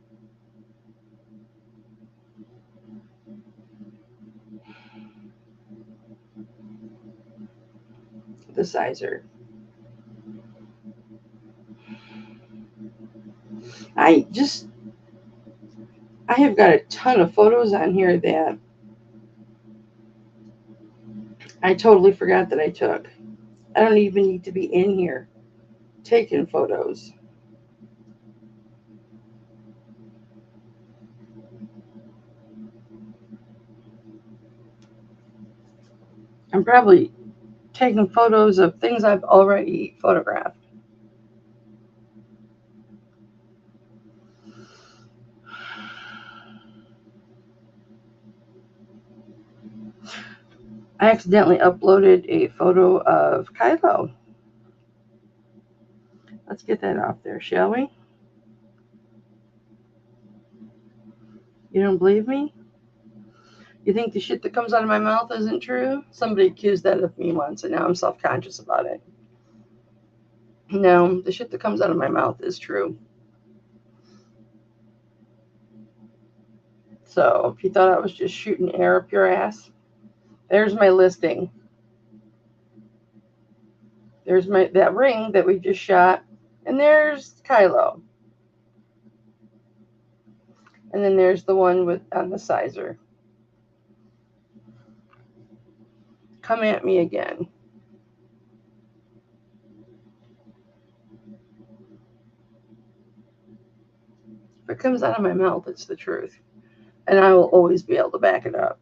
S1: the sizer. I have got a ton of photos on here that I totally forgot that I took. I don't even need to be in here taking photos. I'm probably taking photos of things I've already photographed. I accidentally uploaded a photo of Kylo. Let's get that off there, shall we? You don't believe me? You think the shit that comes out of my mouth isn't true? Somebody accused that of me once, and now I'm self-conscious about it. No, the shit that comes out of my mouth is true. So if you thought I was just shooting air up your ass, there's my listing. There's that ring that we just shot, and there's Kylo. And then there's the one with on the sizer. Come at me again. If it comes out of my mouth, it's the truth. And I will always be able to back it up.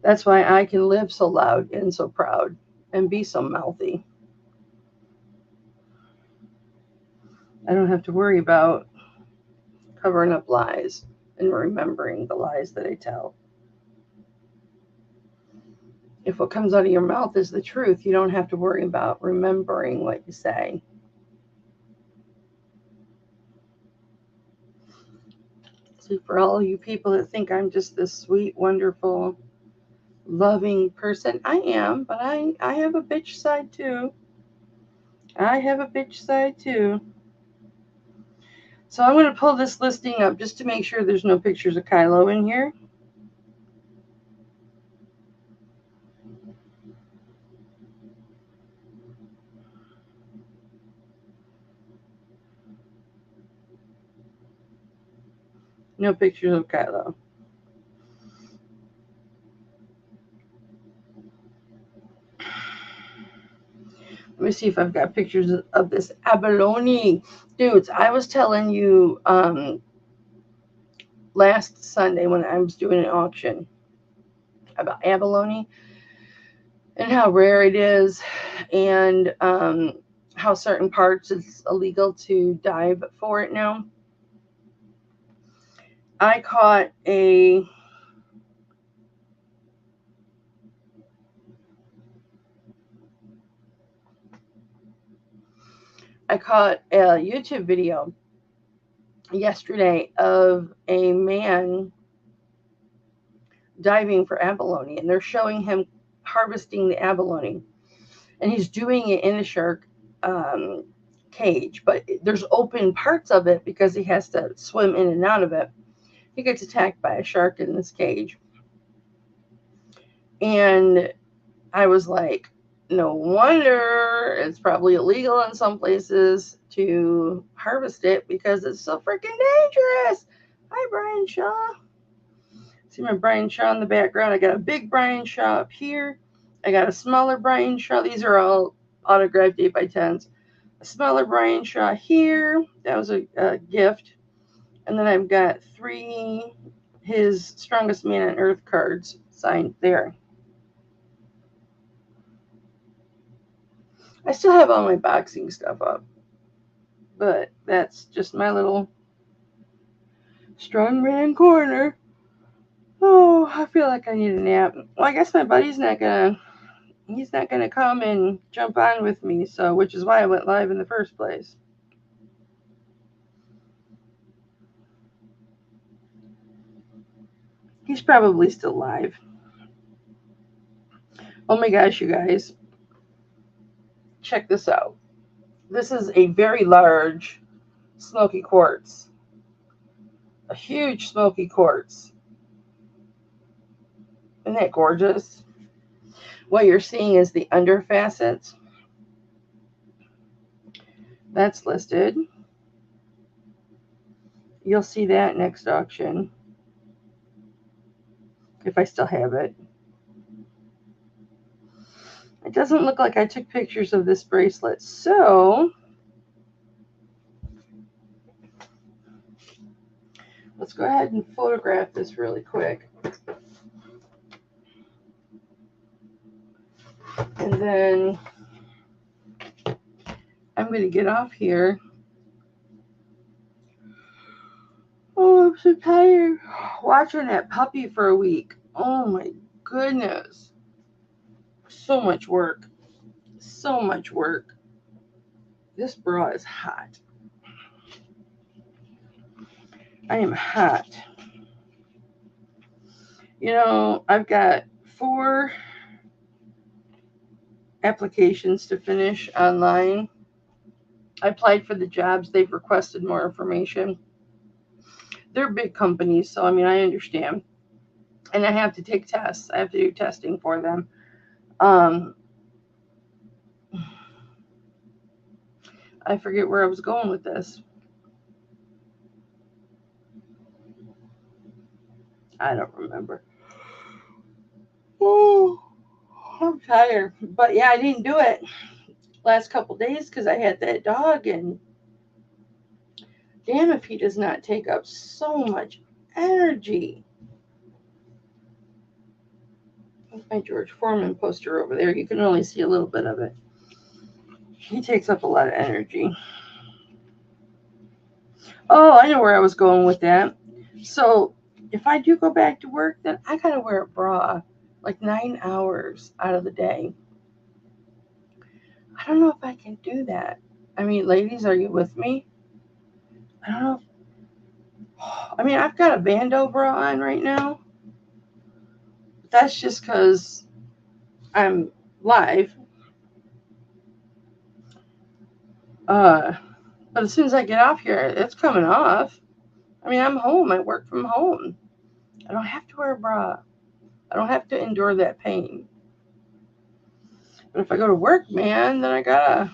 S1: That's why I can live so loud and so proud and be so mouthy. I don't have to worry about covering up lies and remembering the lies that I tell. If what comes out of your mouth is the truth, you don't have to worry about remembering what you say. See, for all you people that think I'm just this sweet, wonderful, loving person, I am, but I have a bitch side too. I have a bitch side too. So I'm going to pull this listing up just to make sure there's no pictures of Kylo in here. No pictures of Kylo. Let me see if I've got pictures of this abalone. Dudes, I was telling you last Sunday when I was doing an auction about abalone and how rare it is, and how certain parts it's illegal to dive for it now. I caught a YouTube video yesterday of a man diving for abalone, and they're showing him harvesting the abalone, and he's doing it in a shark cage, but there's open parts of it because he has to swim in and out of it. He gets attacked by a shark in this cage, and I was like, no wonder it's probably illegal in some places to harvest it because it's so freaking dangerous. Hi, Brian Shaw. See my Brian Shaw in the background. I got a big Brian Shaw up here. I got a smaller Brian Shaw. These are all autographed 8x10s. A smaller Brian Shaw here. That was a gift. And then I've got 3 his Strongest Man on Earth cards signed there. I still have all my boxing stuff up, but that's just my little strongman corner. Oh, I feel like I need a nap. Well, I guess my buddy's not gonna come and jump on with me, so which is why I went live in the first place. He's probably still live. Oh my gosh, you guys. Check this out. This is a very large smoky quartz. A huge smoky quartz. Isn't that gorgeous? What you're seeing is the under facets. That's listed. You'll see that next auction. If I still have it. It doesn't look like I took pictures of this bracelet, so let's go ahead and photograph this really quick. And then I'm going to get off here. Oh, I'm so tired. Watching that puppy for a week. Oh my goodness. So much work. So much work. This bra is hot. I am hot. You know, I've got 4 applications to finish online. I applied for the jobs. They've requested more information. They're big companies, so I mean, I understand. And I have to take tests. I have to do testing for them. I forget where I was going with this. I don't remember. Oh, I'm tired. But yeah, I didn't do it last couple days because I had that dog, and damn if he does not take up so much energy. That's my George Foreman poster over there. You can only see a little bit of it. He takes up a lot of energy. Oh, I know where I was going with that. So if I do go back to work, then I gotta wear a bra. like 9 hours out of the day. I don't know if I can do that. I mean, ladies, are you with me? I don't know. I mean, I've got a bandeau bra on right now. But that's just because I'm live. But as soon as I get off here, it's coming off. I mean, I'm home. I work from home. I don't have to wear a bra. I don't have to endure that pain. But if I go to work, man, then I gotta.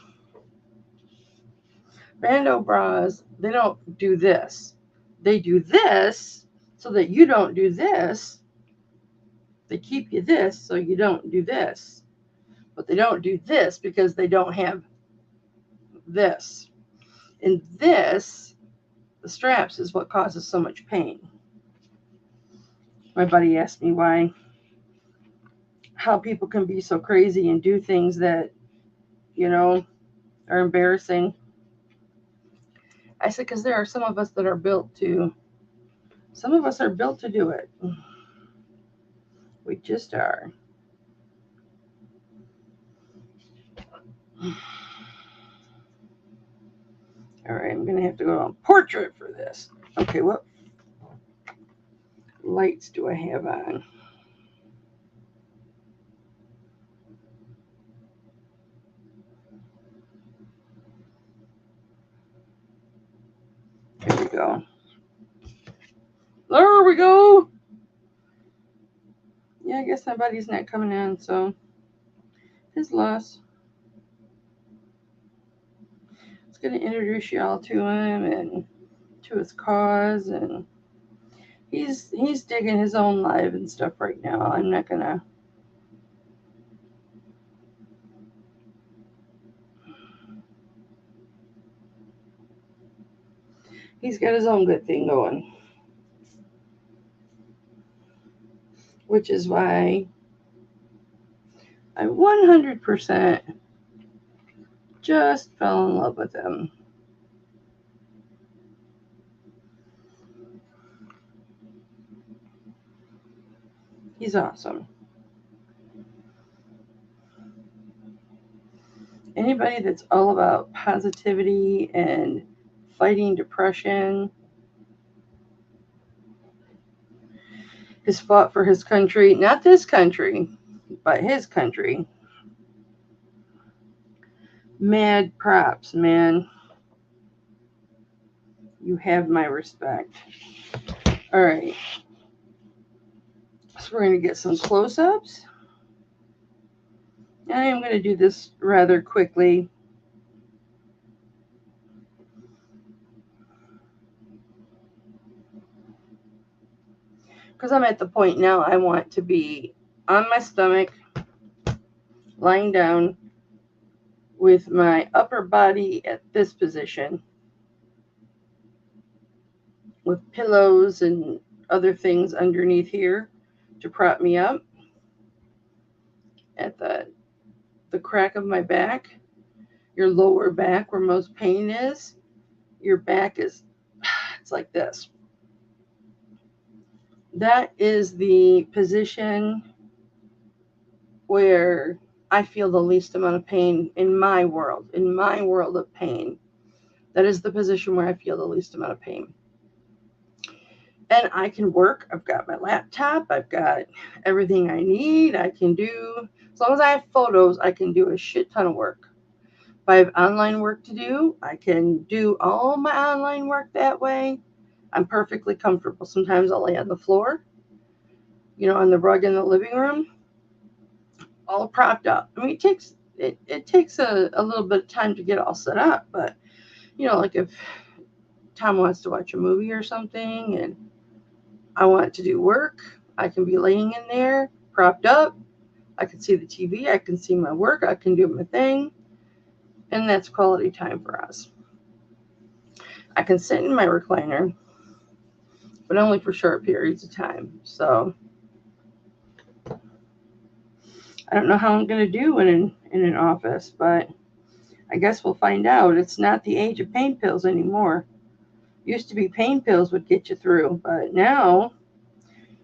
S1: Bandeau bras, they don't do this. They do this so that you don't do this. They keep you this so you don't do this. But they don't do this because they don't have this. And this, the straps, is what causes so much pain. My buddy asked me how people can be so crazy and do things that, are embarrassing. I said, because there are some of us that are built to, some of us are built to do it. We just are. All right, I'm going to have to go on portrait for this. Okay, what lights do I have on? There we go. There we go. Yeah, I guess my buddy's not coming in, so his loss. I was going to introduce y'all to him and to his cause, and he's digging his own live and stuff right now. I'm not gonna. He's got his own good thing going, which is why I 100% just fell in love with him. He's awesome. Anybody that's all about positivity and fighting depression has fought for his country, not this country, but his country. Mad props, man. You have my respect. All right. So we're going to get some close-ups. I am going to do this rather quickly. Because I'm at the point now I want to be on my stomach, lying down with my upper body at this position, with pillows and other things underneath here to prop me up. At the crack of my back, your lower back where most pain is, your back is, it's like this. That is the position where I feel the least amount of pain in my world of pain. That is the position where I feel the least amount of pain. And I can work. I've got my laptop. I've got everything I need. I can do, as long as I have photos, I can do a shit ton of work. If I have online work to do, I can do all my online work that way. I'm perfectly comfortable. Sometimes I'll lay on the floor, on the rug in the living room, all propped up. I mean, it takes a little bit of time to get all set up, but like if Tom wants to watch a movie or something and I want to do work, I can be laying in there propped up. I can see the TV, I can see my work, I can do my thing, and that's quality time for us. I can sit in my recliner, but only for short periods of time. So I don't know how I'm going to do in an office, but I guess we'll find out. It's not the age of pain pills anymore. Used to be pain pills would get you through, but now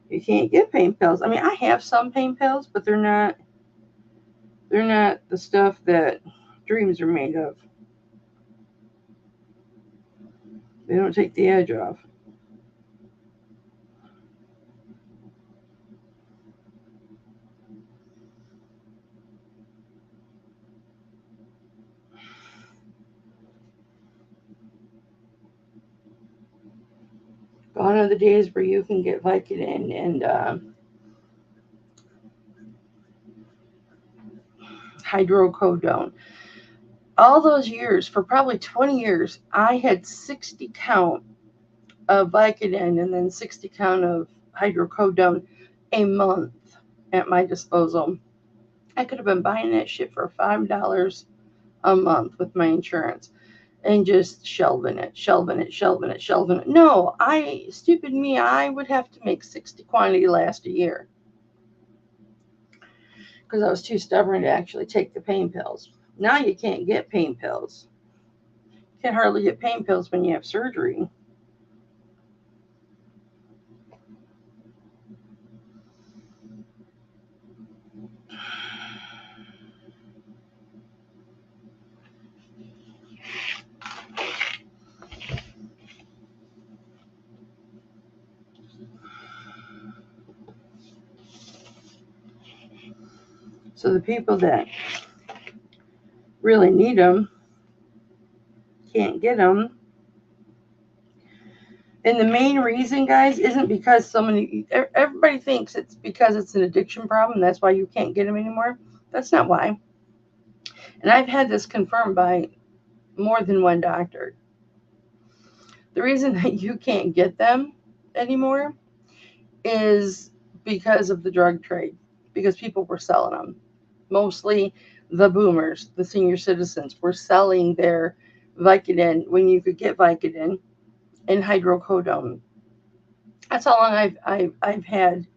S1: You can't get pain pills. I mean, I have some pain pills, but they're not the stuff that dreams are made of. They don't take the edge off. Gone are the days where you can get Vicodin and hydrocodone. All those years, for probably 20 years, I had 60 count of Vicodin and then 60 count of hydrocodone a month at my disposal. I could have been buying that shit for $5 a month with my insurance and just shelving it, shelving it, shelving it, shelving it. No, stupid me, I would have to make 60 quantity last a year because I was too stubborn to actually take the pain pills. Now you can't get pain pills. You can't hardly get pain pills when you have surgery. So the people that really need them can't get them. And the main reason, guys, isn't because everybody thinks it's because it's an addiction problem. That's why you can't get them anymore. That's not why. And I've had this confirmed by more than one doctor. The reason that you can't get them anymore is because of the drug trade, because people were selling them. Mostly the boomers, the senior citizens, were selling their Vicodin when you could get Vicodin and hydrocodone. That's how long I've had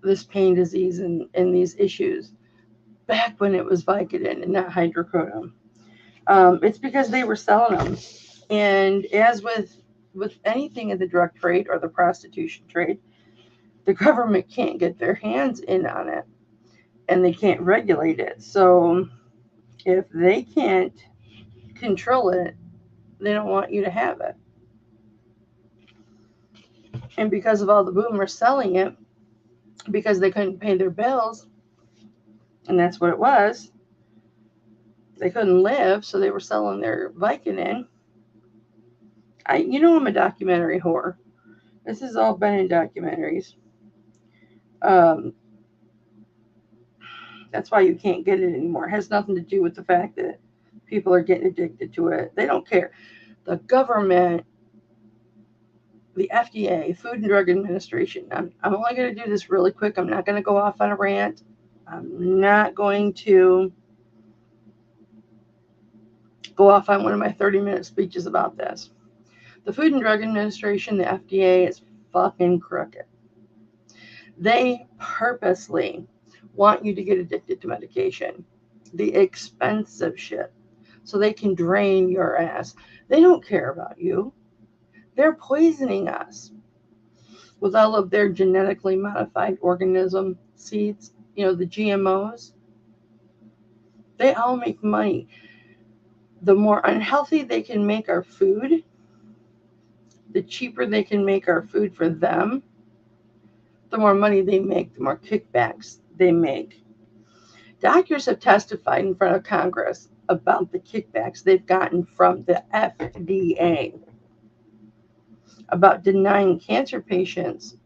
S1: this pain disease and these issues. Back when it was Vicodin and not hydrocodone, it's because they were selling them. And as with anything in the drug trade or the prostitution trade, the government can't get their hands in on it and they can't regulate it. So if they can't control it, they don't want you to have it. And because of all the boomers selling it, because they couldn't pay their bills, and that's what it was, they couldn't live, so they were selling their Vicodin. I'm a documentary whore. This has all been in documentaries. Um, that's why you can't get it anymore. It has nothing to do with the fact that people are getting addicted to it. They don't care. The government, the FDA, Food and Drug Administration. I'm only going to do this really quick. I'm not going to go off on a rant. I'm not going to go off on one of my 30-minute speeches about this. The Food and Drug Administration, the FDA, is fucking crooked. They purposely want you to get addicted to medication, the expensive shit, so they can drain your ass. They don't care about you. They're poisoning us with all of their genetically modified organism seeds, the GMOs. They all make money. The more unhealthy they can make our food, the cheaper they can make our food for them, the more money they make, the more kickbacks they make. Doctors have testified in front of Congress about the kickbacks they've gotten from the FDA, about denying cancer patients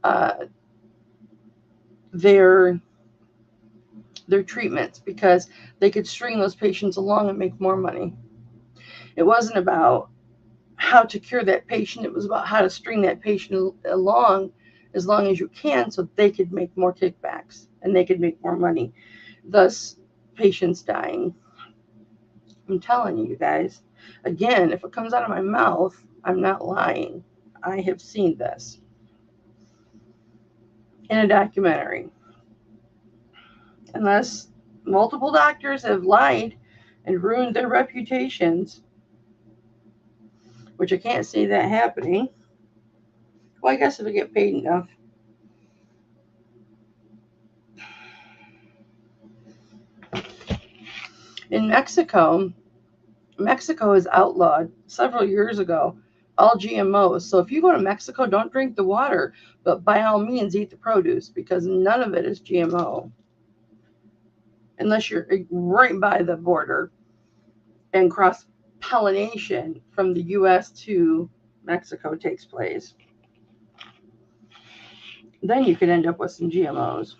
S1: uh, their treatments because they could string those patients along and make more money. It wasn't about how to cure that patient. It was about how to string that patient along as long as you can so they could make more kickbacks and they could make more money, thus patients dying. I'm telling you guys, again, if it comes out of my mouth, I'm not lying. I have seen this in a documentary. Unless multiple doctors have lied and ruined their reputations, which I can't see that happening, Well, I guess if I get paid enough. In Mexico, Mexico has outlawed several years ago all GMOs. So if you go to Mexico, don't drink the water, but by all means eat the produce because none of it is GMO. Unless you're right by the border and cross pollination from the US to Mexico takes place. Then you could end up with some GMOs.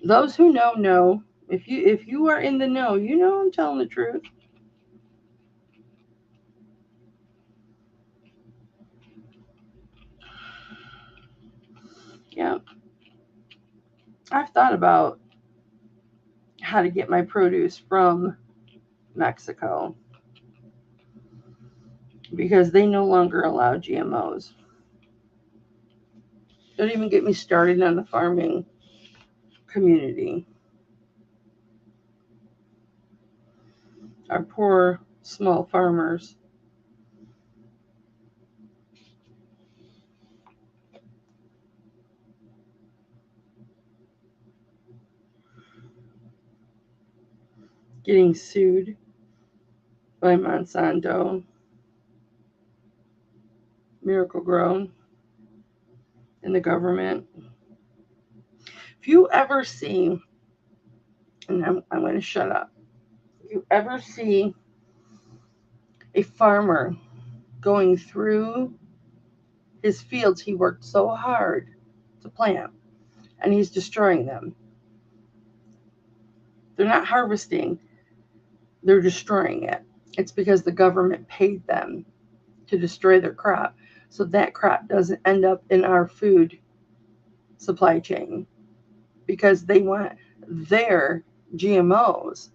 S1: Those who know. If you are in the know, you know I'm telling the truth. Yeah. I've thought about how to get my produce from Mexico because they no longer allow GMOs. Don't even get me started on the farming community. Our poor small farmers. Getting sued by Monsanto, Miracle Grow, and the government. If you ever see, and I'm going to shut up, if you ever see a farmer going through his fields he worked so hard to plant and he's destroying them, they're not harvesting, they're destroying it. It's because the government paid them to destroy their crop so that crop doesn't end up in our food supply chain because they want their GMOs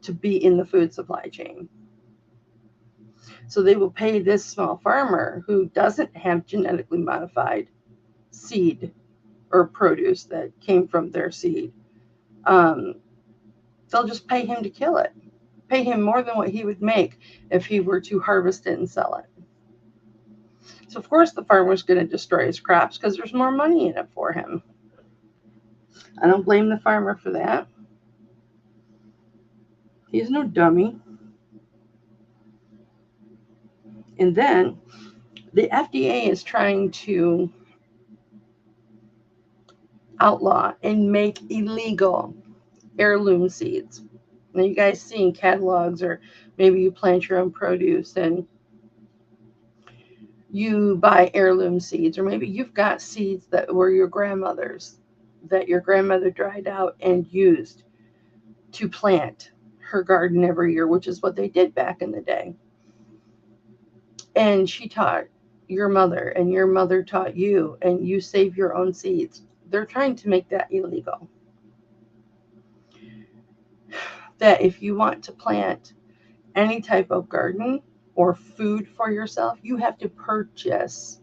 S1: to be in the food supply chain. So they will pay this small farmer who doesn't have genetically modified seed or produce that came from their seed. They'll just pay him to kill it, pay him more than what he would make if he were to harvest it and sell it. So of course the farmer's going to destroy his crops because there's more money in it for him. I don't blame the farmer for that. He's no dummy. And then the FDA is trying to outlaw and make illegal heirloom seeds. Now you guys see in catalogs, or maybe you plant your own produce and you buy heirloom seeds, or maybe you've got seeds that were your grandmother's, that your grandmother dried out and used to plant her garden every year, which is what they did back in the day. And she taught your mother, and your mother taught you, and you save your own seeds. They're trying to make that illegal. That if you want to plant any type of garden or food for yourself, you have to purchase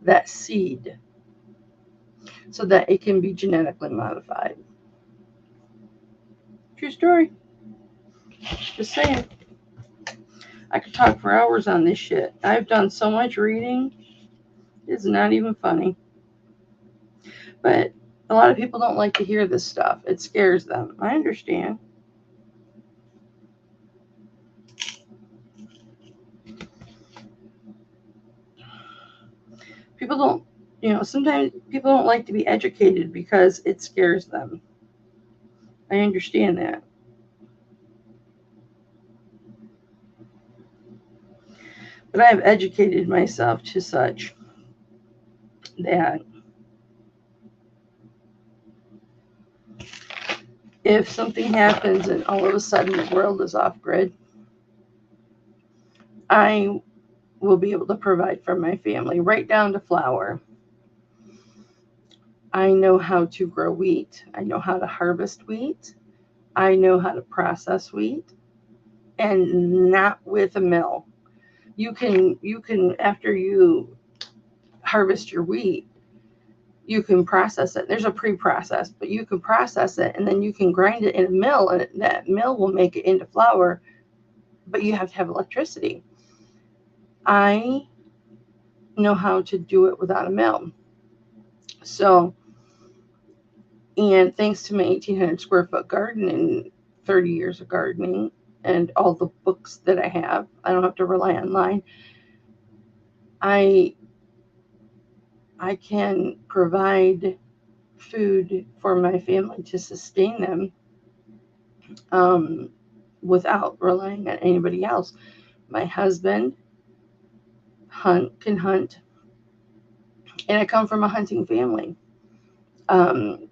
S1: that seed so that it can be genetically modified. True story. Just saying. I could talk for hours on this shit. I've done so much reading. It's not even funny. But a lot of people don't like to hear this stuff. It scares them. I understand. People don't, sometimes people don't like to be educated because it scares them. I understand that. But I have educated myself to such that if something happens and all of a sudden the world is off grid, I will be able to provide for my family, right down to flour. I know how to grow wheat. I know how to harvest wheat. I know how to process wheat, and not with a mill. You can after you harvest your wheat, you can process it. There's a pre-process, but you can process it and then you can grind it in a mill, and that mill will make it into flour, but you have to have electricity. I know how to do it without a mill. So, and thanks to my 1,800 square foot garden and 30 years of gardening and all the books that I have, I don't have to rely online. I I can provide food for my family to sustain them, um, without relying on anybody else. My husband can hunt, and I come from a hunting family. Um,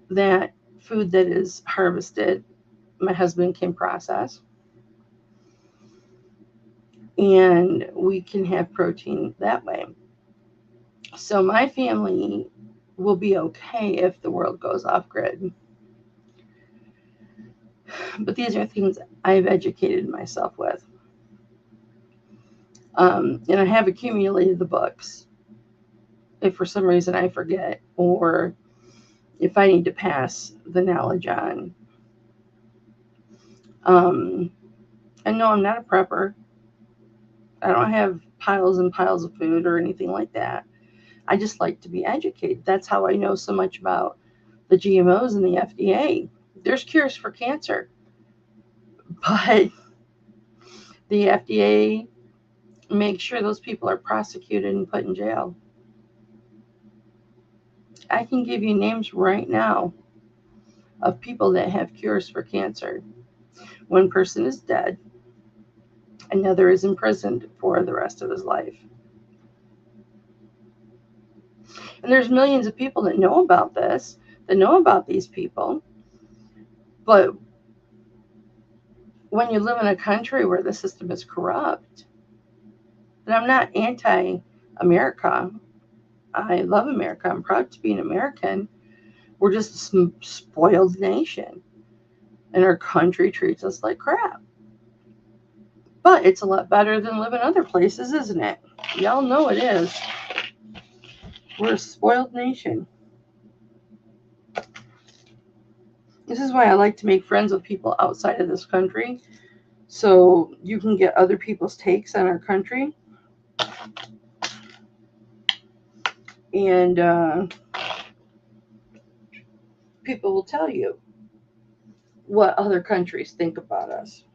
S1: that food that is harvested, my husband can process, and we can have protein that way. So my family will be okay if the world goes off grid. But these are things I've educated myself with. And I have accumulated the books. If for some reason I forget, or if I need to pass the knowledge on. Um, and no, I'm not a prepper. I don't have piles and piles of food or anything like that. I just like to be educated. That's how I know so much about the GMOs and the FDA. There's cures for cancer, but the FDA makes sure those people are prosecuted and put in jail. I can give you names right now of people that have cures for cancer. One person is dead, another is imprisoned for the rest of his life. And there's millions of people that know about this, that know about these people. But when you live in a country where the system is corrupt, and I'm not anti America, I love America, I'm proud to be an American. We're just a spoiled nation, and our country treats us like crap. But it's a lot better than living other places, isn't it? Y'all know it is. We're a spoiled nation. This is why I like to make friends with people outside of this country, so you can get other people's takes on our country. And people will tell you what other countries think about us.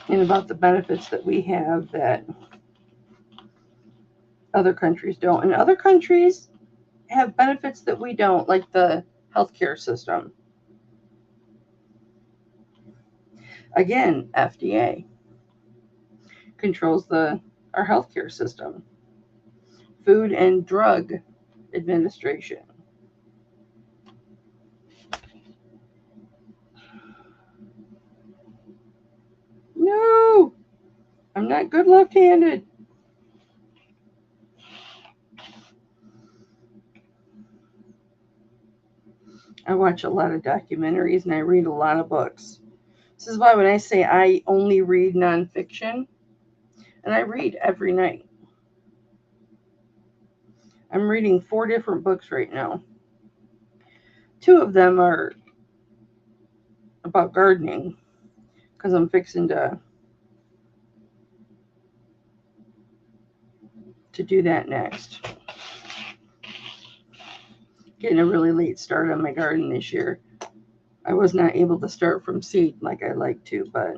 S1: And about the benefits that we have that other countries don't. And other countries have benefits that we don't, like the healthcare system. Again, FDA controls our healthcare system. Food and Drug Administration. No, I'm not good left-handed. I watch a lot of documentaries and I read a lot of books. This is why when I say I only read nonfiction, and I read every night. I'm reading 4 different books right now. 2 of them are about gardening, because I'm fixing to do that next. Getting a really late start on my garden this year. I was not able to start from seed like I like to, but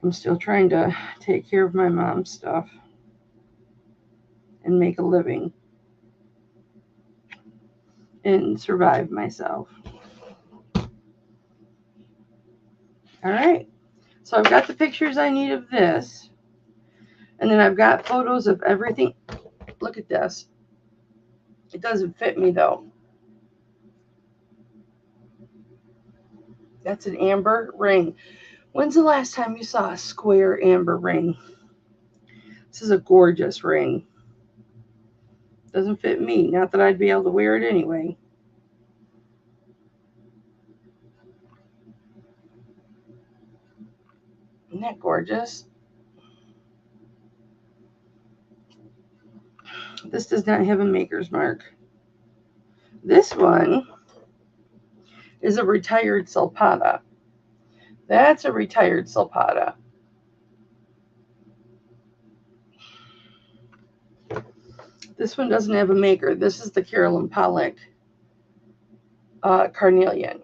S1: I'm still trying to take care of my mom's stuff and make a living and survive myself. All right. So I've got the pictures I need of this. And then I've got photos of everything. Look at this. It doesn't fit me though. That's an amber ring. When's the last time you saw a square amber ring? This is a gorgeous ring. Doesn't fit me. Not that I'd be able to wear it anyway. Isn't that gorgeous? This does not have a maker's mark. This one is a retired sulpata. That's a retired sulpata. This one doesn't have a maker. This is the Carolyn Pollock carnelian.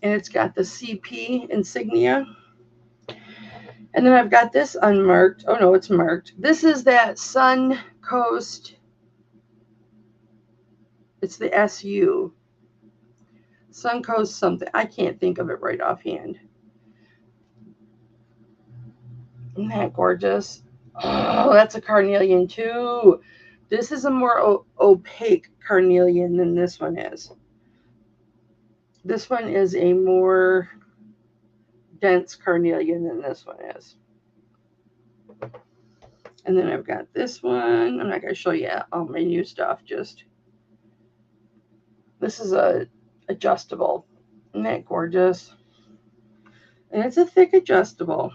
S1: And it's got the CP insignia. And then I've got this unmarked. Oh no, it's marked. This is that Sun Coast. It's the SU. Suncoast something. I can't think of it right offhand. Isn't that gorgeous? Oh, that's a carnelian too. This is a more opaque carnelian than this one is. This one is a more dense carnelian than this one is. And then I've got this one. I'm not going to show you all my new stuff. Just this is a adjustable. Isn't that gorgeous? And it's a thick adjustable.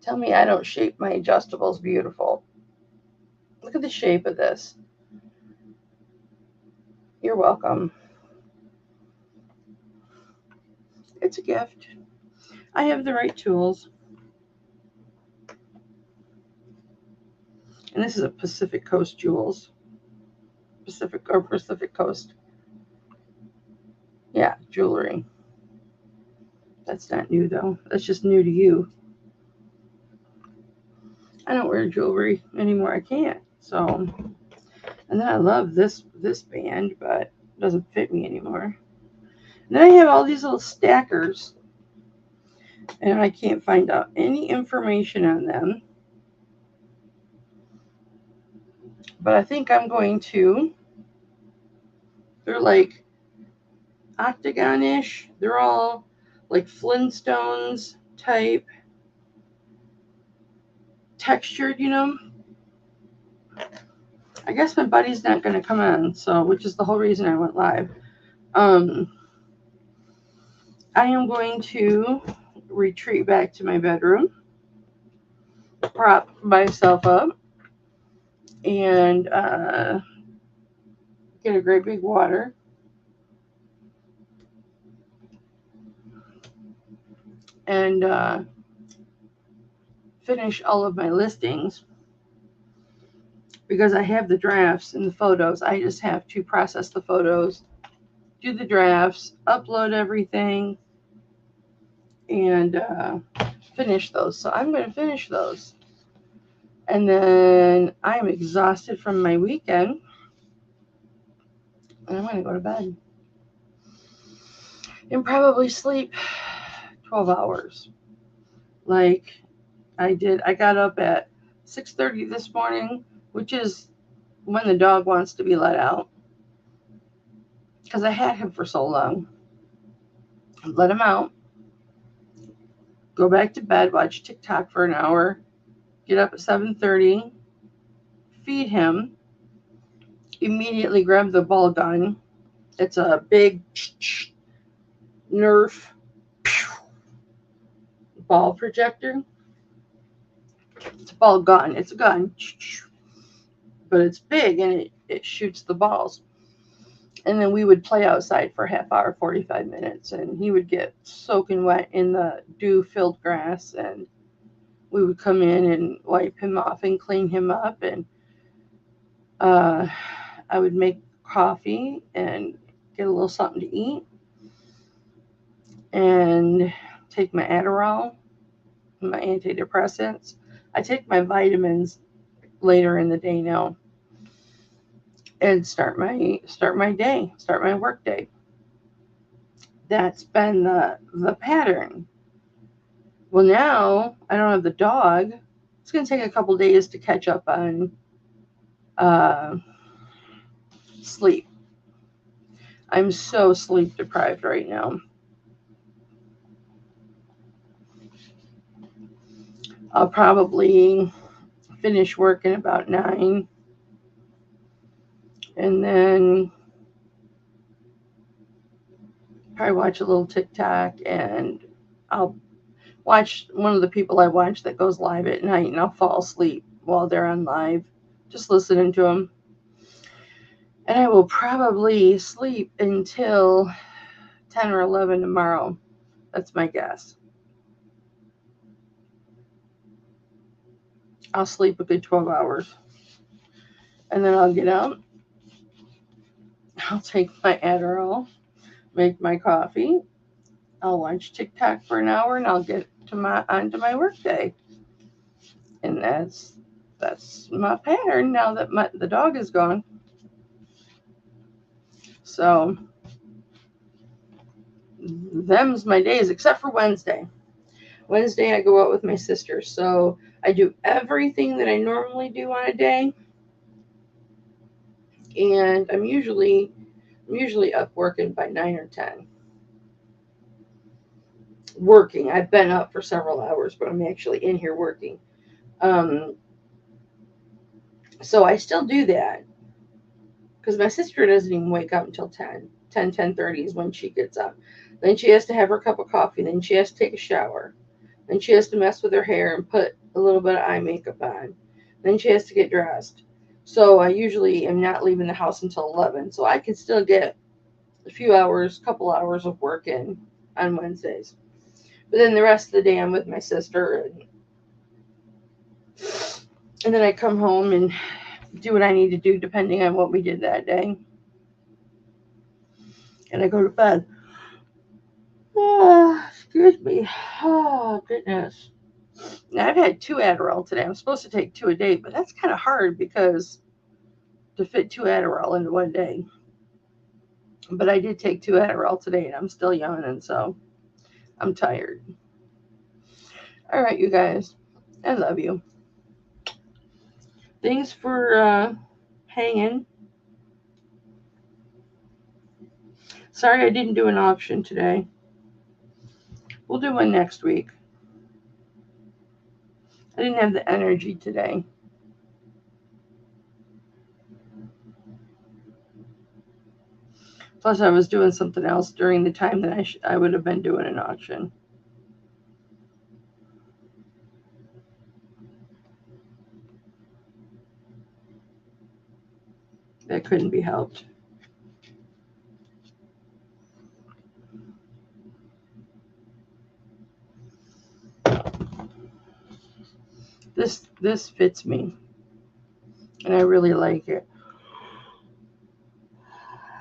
S1: Tell me I don't shape my adjustables beautiful. Look at the shape of this. You're welcome. It's a gift. I have the right tools. And this is a Pacific Coast Jewels. Pacific Coast. Yeah, jewelry. That's not new though. That's just new to you. I don't wear jewelry anymore. I can't. So, and then I love this band, but it doesn't fit me anymore. And then I have all these little stackers, and I can't find out any information on them. But I think I'm going to. They're like octagon-ish. They're all like Flintstones type textured, you know. I guess my buddy's not going to come on, so which is the whole reason I went live. I am going to retreat back to my bedroom, prop myself up, and get a great big water. And finish all of my listings because I have the drafts and the photos. I just have to process the photos, do the drafts, upload everything, and finish those. So I'm going to finish those. And then I'm exhausted from my weekend. And I'm going to go to bed. And probably sleep 12 hours. Like I did. I got up at 6:30 this morning, which is when the dog wants to be let out. Because I had him for so long. Let him out. Go back to bed, watch TikTok for an hour. Get up at 7:30. Feed him. Immediately grab the ball gun. It's a big Nerf ball projector. It's a ball gun. It's a gun. But it's big and it shoots the balls. And then we would play outside for a half hour, 45 minutes. And he would get soaking wet in the dew-filled grass. And we would come in and wipe him off and clean him up. And I would make coffee and get a little something to eat. And take my Adderall, my antidepressants. I take my vitamins later in the day now. And start my day, start my work day. That's been the pattern. Well, now I don't have the dog. It's going to take a couple days to catch up on sleep. I'm so sleep deprived right now. I'll probably finish work in about 9. And then probably watch a little TikTok, and I'll watch one of the people I watch that goes live at night, and I'll fall asleep while they're on live, just listening to them. And I will probably sleep until 10 or 11 tomorrow. That's my guess. I'll sleep a good 12 hours. And then I'll get up. I'll take my Adderall, make my coffee. I'll watch TikTok for an hour, and I'll get onto my work day. And that's my pattern now that the dog is gone. So them's my days, except for Wednesday. Wednesday I go out with my sister, so I do everything that I normally do on a day, and I'm usually up working by 9 or 10. Working. I've been up for several hours, but I'm actually in here working. Um, so I still do that because my sister doesn't even wake up until 10:30 is when she gets up. Then she has to have her cup of coffee. Then she has to take a shower. Then she has to mess with her hair and put a little bit of eye makeup on. Then she has to get dressed. So I usually am not leaving the house until 11. So I can still get a few hours, couple hours of work in on Wednesdays. But then the rest of the day I'm with my sister, and then I come home and do what I need to do depending on what we did that day. And I go to bed. Oh, excuse me. Oh, goodness. Now, I've had 2 Adderall today. I'm supposed to take 2 a day, but that's kind of hard because to fit 2 Adderall into one day. But I did take 2 Adderall today, and I'm still yawning, so I'm tired. All right, you guys. I love you. Thanks for hanging. Sorry I didn't do an auction today. We'll do one next week. I didn't have the energy today. Plus, I was doing something else during the time that I would have been doing an auction. That couldn't be helped. This fits me, and I really like it.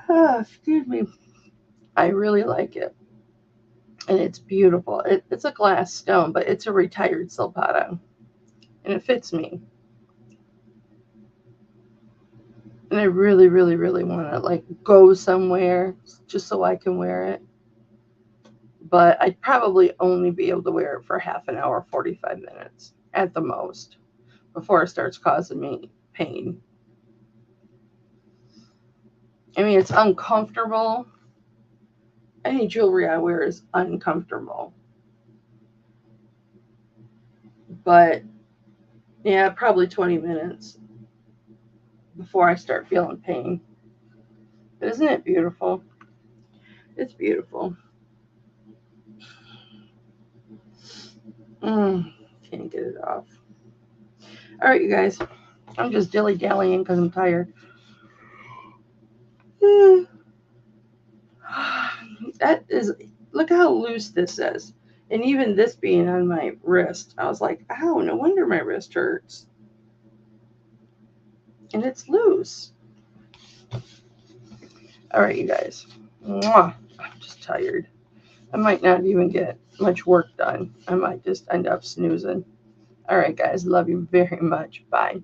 S1: Oh, excuse me. I really like it, and it's beautiful. It's a glass stone, but it's a retired silpato, and it fits me. And I really, really, really want to like go somewhere just so I can wear it. But I'd probably only be able to wear it for half an hour, 45 minutes at the most before it starts causing me pain. I mean, it's uncomfortable. Any jewelry I wear is uncomfortable. But yeah, probably 20 minutes before I start feeling pain. But isn't it beautiful? It's beautiful. Can't get it off. All right, you guys. I'm just dilly-dallying because I'm tired. That is, look how loose this is. And even this being on my wrist, I was like, ow, no wonder my wrist hurts. And it's loose. All right, you guys. Mwah. I'm just tired. I might not even get much work done. I might just end up snoozing. All right, guys. Love you very much. Bye.